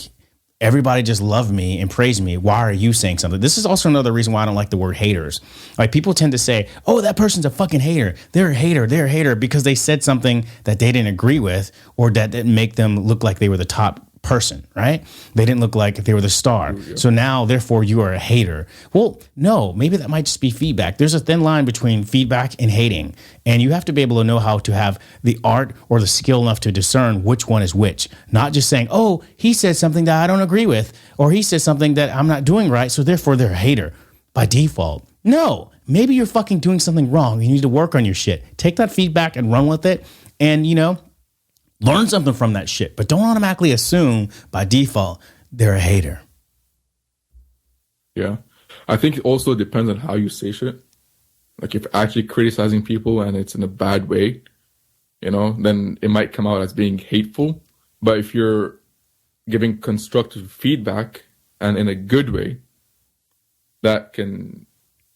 everybody just loved me and praised me. Why are you saying something? This is also another reason why I don't like the word haters. Like, people tend to say, oh, that person's a fucking hater. They're a hater because they said something that they didn't agree with or that didn't make them look like they were the top person, right? They didn't look like they were the star. So now, therefore, you are a hater. Well, no, maybe that might just be feedback. There's a thin line between feedback and hating. And you have to be able to know how to have the art or the skill enough to discern which one is which. Not just saying, oh, he said something that I don't agree with, or he said something that I'm not doing right, so therefore they're a hater by default. No, maybe you're fucking doing something wrong. You need to work on your shit. Take that feedback and run with it. And, you know, learn something from that shit, but don't automatically assume by default they're a hater. Yeah. I think it also depends on how you say shit. Like if you're actually criticizing people and it's in a bad way, then it might come out as being hateful. But if you're giving constructive feedback and in a good way, that can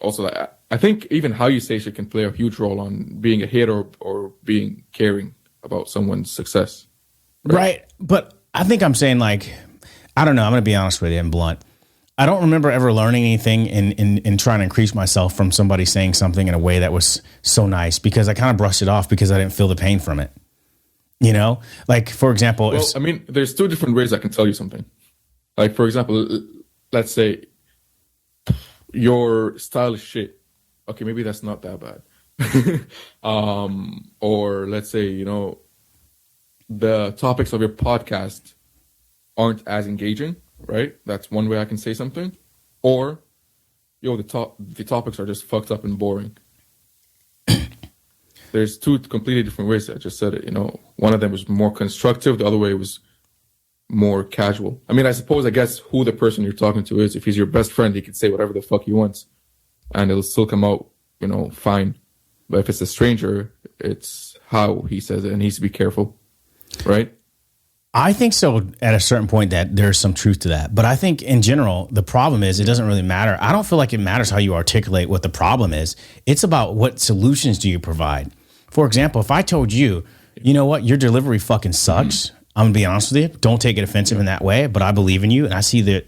also, I think even how you say shit can play a huge role on being a hater or being caring about someone's success. Right. But I think I'm saying, like, I don't know. I'm going to be honest with you and blunt. I don't remember ever learning anything in trying to increase myself from somebody saying something in a way that was so nice, because I kind of brushed it off because I didn't feel the pain from it. Like, for example, there's two different ways I can tell you something. Like, for example, let's say your style is shit. Okay, maybe that's not that bad. Or let's say, the topics of your podcast aren't as engaging, right? That's one way I can say something. Or, the topics are just fucked up and boring. There's two completely different ways. I just said it, one of them was more constructive. The other way was more casual. I guess who the person you're talking to is. If he's your best friend, he can say whatever the fuck he wants and it'll still come out, fine. But if it's a stranger, it's how he says it, and he needs to be careful, right? I think so at a certain point that there's some truth to that. But I think in general, the problem is it doesn't really matter. I don't feel like it matters how you articulate what the problem is. It's about what solutions do you provide. For example, if I told you, you know what, your delivery fucking sucks. I'm gonna be honest with you. Don't take it offensive in that way, but I believe in you. And I see that,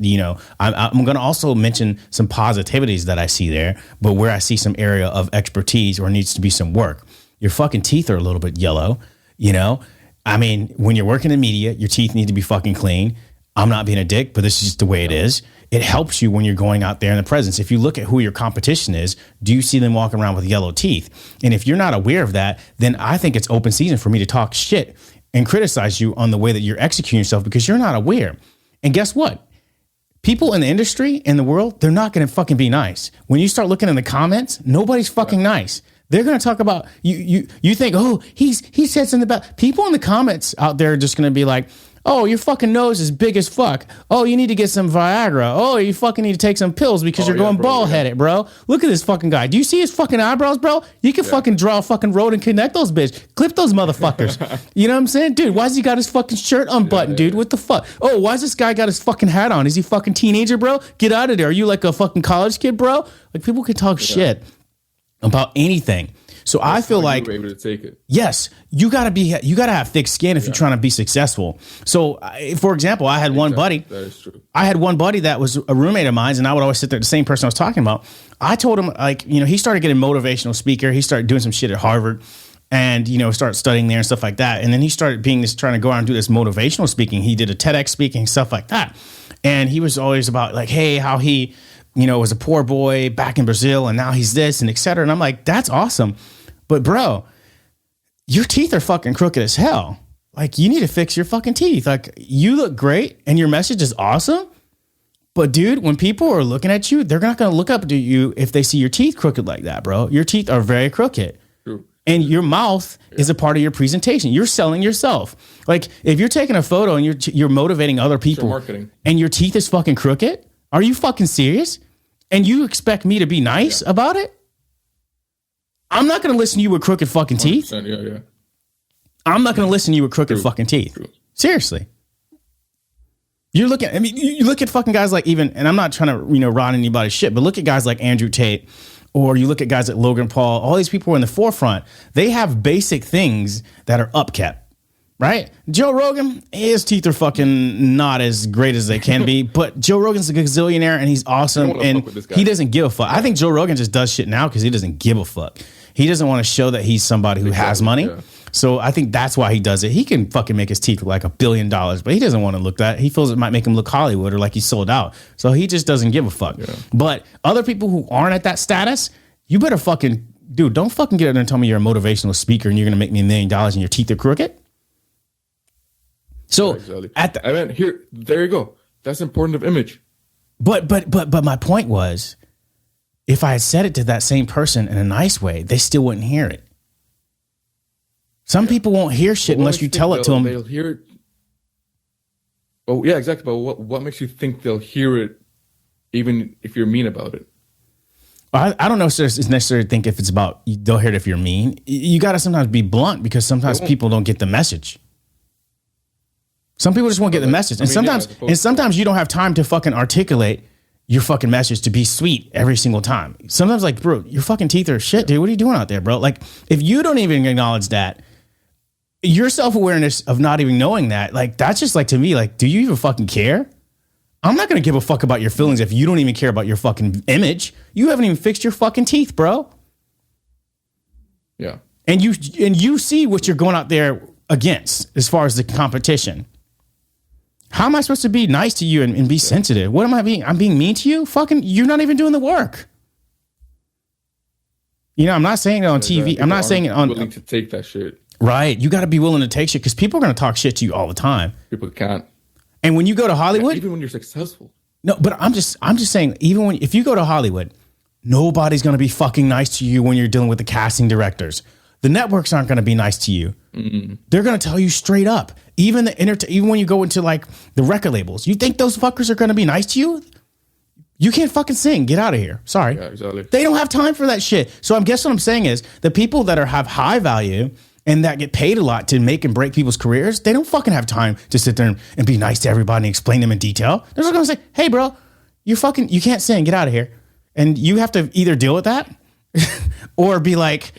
I'm going to also mention some positivities that I see there, but where I see some area of expertise or needs to be some work. Your fucking teeth are a little bit yellow, when you're working in media, your teeth need to be fucking clean. I'm not being a dick, but this is just the way it is. It helps you when you're going out there in the presence. If you look at who your competition is, do you see them walking around with yellow teeth? And if you're not aware of that, then I think it's open season for me to talk shit and criticize you on the way that you're executing yourself, because you're not aware. And guess what? People in the industry, in the world, they're not going to fucking be nice. When you start looking in the comments, nobody's fucking nice. They're going to talk about you. You think, oh, he said something about people in the comments out there are just going to be like, oh, your fucking nose is big as fuck. Oh, you need to get some Viagra. Oh, you fucking need to take some pills because you're going bald headed, bro. Look at this fucking guy. Do you see his fucking eyebrows, bro? You can fucking draw a fucking road and connect those bitch. Clip those motherfuckers. You know what I'm saying? Dude, why's he got his fucking shirt unbuttoned, dude? What the fuck? Oh, why's this guy got his fucking hat on? Is he fucking teenager, bro? Get out of there. Are you like a fucking college kid, bro? Like, people can talk shit about anything. So I feel like, able to take it. Yes, you gotta have thick skin if you're trying to be successful. So, for example, I had one buddy. That is true. I had one buddy that was a roommate of mine, and I would always sit there. The same person I was talking about. I told him, he started getting motivational speaker. He started doing some shit at Harvard, and start studying there and stuff like that. And then he started trying to go out and do this motivational speaking. He did a TEDx speaking, stuff like that. And he was always about like, hey, how he, was a poor boy back in Brazil, and now he's this and et cetera. And I'm like, that's awesome. But bro, your teeth are fucking crooked as hell. Like, you need to fix your fucking teeth. Like, you look great and your message is awesome. But dude, when people are looking at you, they're not going to look up to you if they see your teeth crooked like that, bro. Your teeth are very crooked. True. And your mouth is a part of your presentation. You're selling yourself. Like, if you're taking a photo and you're motivating other people and your teeth is fucking crooked, are you fucking serious? And you expect me to be nice about it? I'm not going to listen to you with crooked fucking teeth. Yeah. I'm not going to listen to you with crooked fucking teeth. True. Seriously. You look at fucking guys like and I'm not trying to, rot anybody's shit, but look at guys like Andrew Tate, or you look at guys like Logan Paul. All these people are in the forefront. They have basic things that are upkept, right? Joe Rogan, his teeth are fucking not as great as they can be, but Joe Rogan's a gazillionaire and he's awesome, and he doesn't give a fuck. I think Joe Rogan just does shit now because he doesn't give a fuck. He doesn't want to show that he's somebody who has money. Yeah. So I think that's why he does it. He can fucking make his teeth look like $1 billion, but he doesn't want to look that. He feels it might make him look Hollywood or like he's sold out. So he just doesn't give a fuck. Yeah. But other people who aren't at that status, you better fucking, dude, don't fucking get in there and tell me you're a motivational speaker and you're going to make me $1 million and your teeth are crooked. So exactly. There you go. That's important of image. But my point was, if I had said it to that same person in a nice way, they still wouldn't hear it. Some people won't hear shit unless you tell it to them. They'll hear it. Oh, yeah, exactly. But what makes you think they'll hear it even if you're mean about it? I don't know if it's necessarily think if it's about, they'll hear it if you're mean. You got to sometimes be blunt because sometimes people don't get the message. Some people just won't get the message. And sometimes you don't have time to fucking articulate your fucking message to be sweet every single time. Sometimes like, bro, your fucking teeth are shit, dude. What are you doing out there, bro? Like if you don't even acknowledge that, your self-awareness of not even knowing that, like that's just like to me, like, do you even fucking care? I'm not going to give a fuck about your feelings if you don't even care about your fucking image. You haven't even fixed your fucking teeth, bro. Yeah. And you see what you're going out there against as far as the competition. How am I supposed to be nice to you and be sensitive? What am I being? I'm being mean to you? Fucking, you're not even doing the work. You know, I'm not saying it on TV. I'm not saying it on. Willing to take that shit. Right. You got to be willing to take shit because people are going to talk shit to you all the time. People can't. And when you go to Hollywood, even when you're successful. No, but I'm just saying, even if you go to Hollywood, nobody's going to be fucking nice to you when you're dealing with the casting directors. The networks aren't going to be nice to you. Mm-hmm. They're going to tell you straight up. Even even when you go into like the record labels, you think those fuckers are going to be nice to you? You can't fucking sing. Get out of here. Sorry. Yeah, exactly. They don't have time for that shit. So I guess what I'm saying is the people that have high value and that get paid a lot to make and break people's careers, they don't fucking have time to sit there and be nice to everybody and explain them in detail. They're just going to say, hey, bro, you can't sing. Get out of here. And you have to either deal with that or be like,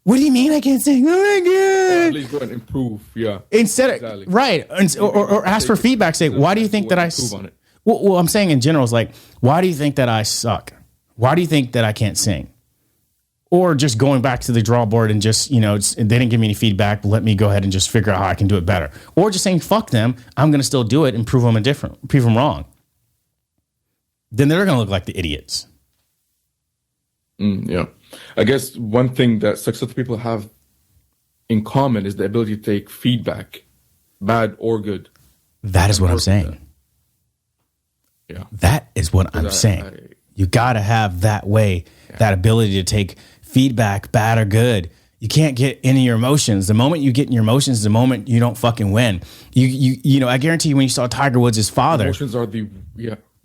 what do you mean I can't sing? Oh my God. Well, at least go and improve. Yeah. Instead of, right. Or ask for feedback. Say, why do you think that I suck? Well, I'm saying in general is like, why do you think that I suck? Why do you think that I can't sing? Or just going back to the drawing board and just, they didn't give me any feedback. Let me go ahead and just figure out how I can do it better. Or just saying, fuck them. I'm going to still do it and prove them wrong. Then they're going to look like the idiots. Yeah. I guess one thing that successful people have in common is the ability to take feedback, bad or good. That is what I'm saying. Yeah. That is what I'm saying. You got to have that way, that ability to take feedback, bad or good. You can't get into your emotions. The moment you get in your emotions, the moment you don't fucking win. I guarantee you when you saw Tiger Woods' father. Emotions are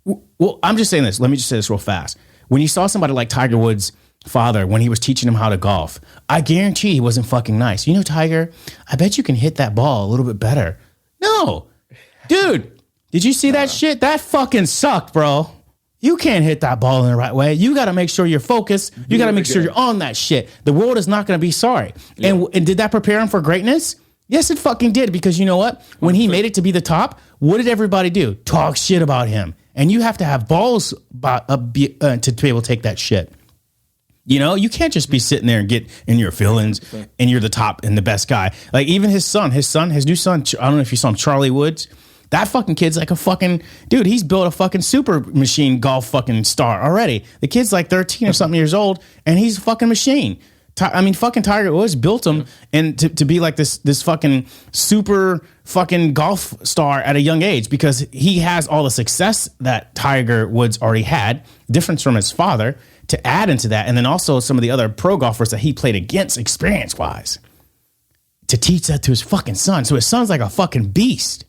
Well, I'm just saying this. Let me just say this real fast. When you saw somebody like Tiger Woods' father, when he was teaching him how to golf, I guarantee he wasn't fucking nice. Tiger, I bet you can hit that ball a little bit better. No. Dude, did you see that shit? That fucking sucked, bro. You can't hit that ball in the right way. You got to make sure you're focused. You got to make sure you're on that shit. The world is not going to be sorry. Yeah. And did that prepare him for greatness? Yes, it fucking did. Because you know what? When he made it to be the top, what did everybody do? Talk shit about him. And you have to have balls to be able to take that shit. You can't just be sitting there and get in your feelings and you're the top and the best guy. Like even his new son, I don't know if you saw him, Charlie Woods. That fucking kid's like a fucking dude. He's built a fucking super machine golf fucking star already. The kid's like 13 or something years old, and he's a fucking machine. Fucking Tiger Woods built him and to be like this fucking super fucking golf star at a young age because he has all the success that Tiger Woods already had, difference from his father, to add into that, and then also some of the other pro golfers that he played against experience wise, to teach that to his fucking son. So his son's like a fucking beast.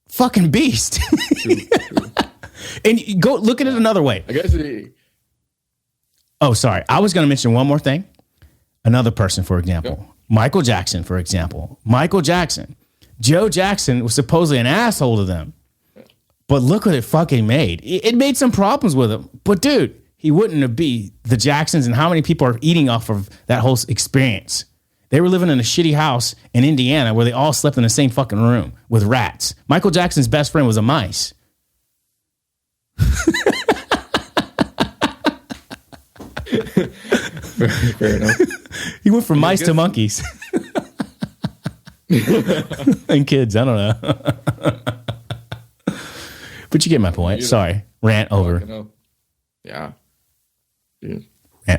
Fucking beast. True. And go look at it another way. I guess Oh, sorry. I was going to mention one more thing. Another person, for example. Yeah. Michael Jackson, for example. Joe Jackson was supposedly an asshole to them. But look what it fucking made. It made some problems with him. But dude, he wouldn't be the Jacksons, and how many people are eating off of that whole experience? They were living in a shitty house in Indiana where they all slept in the same fucking room with rats. Michael Jackson's best friend was a mice. Fair enough. He went from mice to monkeys. And kids, I don't know. But you get my point. Sorry. Rant over. Yeah.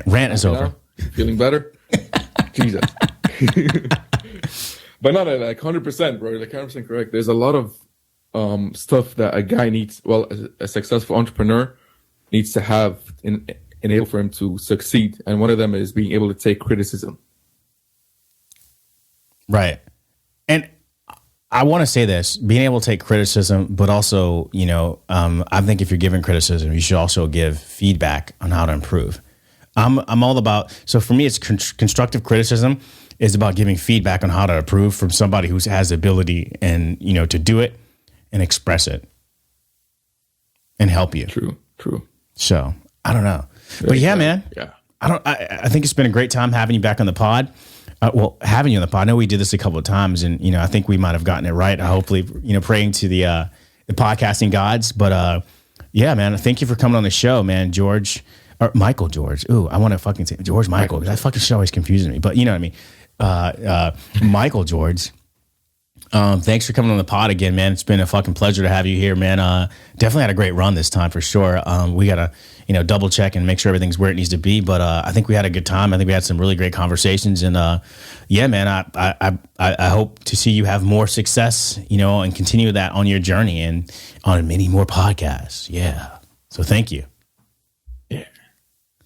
Rant is over. Feeling better? Jesus. But not like 100%, bro. Like 100% correct. There's a lot of stuff that a guy needs. Well, a successful entrepreneur needs to have in order for him to succeed. And one of them is being able to take criticism. Right. And I want to say this: being able to take criticism, but also, I think if you're giving criticism, you should also give feedback on how to improve. I'm all about. So for me, it's constructive criticism is about giving feedback on how to improve from somebody who has the ability and to do it and express it and help you. True. So I don't know, but yeah, man. Yeah. I think it's been a great time having you back on the pod. Having you on the pod. I know we did this a couple of times, and I think we might have gotten it right. Hopefully, praying to the podcasting gods. But yeah, man, thank you for coming on the show, man, George or Michael George. Ooh, I want to fucking say George Michael. That fucking show always confuses me. But you know what I mean. Michael George. Thanks for coming on the pod again, man. It's been a fucking pleasure to have you here, man. Definitely had a great run this time for sure. We gotta, double check and make sure everything's where it needs to be. But I think we had a good time. I think we had some really great conversations. And yeah, man, I hope to see you have more success, and continue that on your journey and on many more podcasts. Yeah. So thank you. Yeah.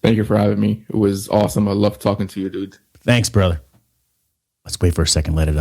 Thank you for having me. It was awesome. I love talking to you, dude. Thanks, brother. Let's wait for a second. Let it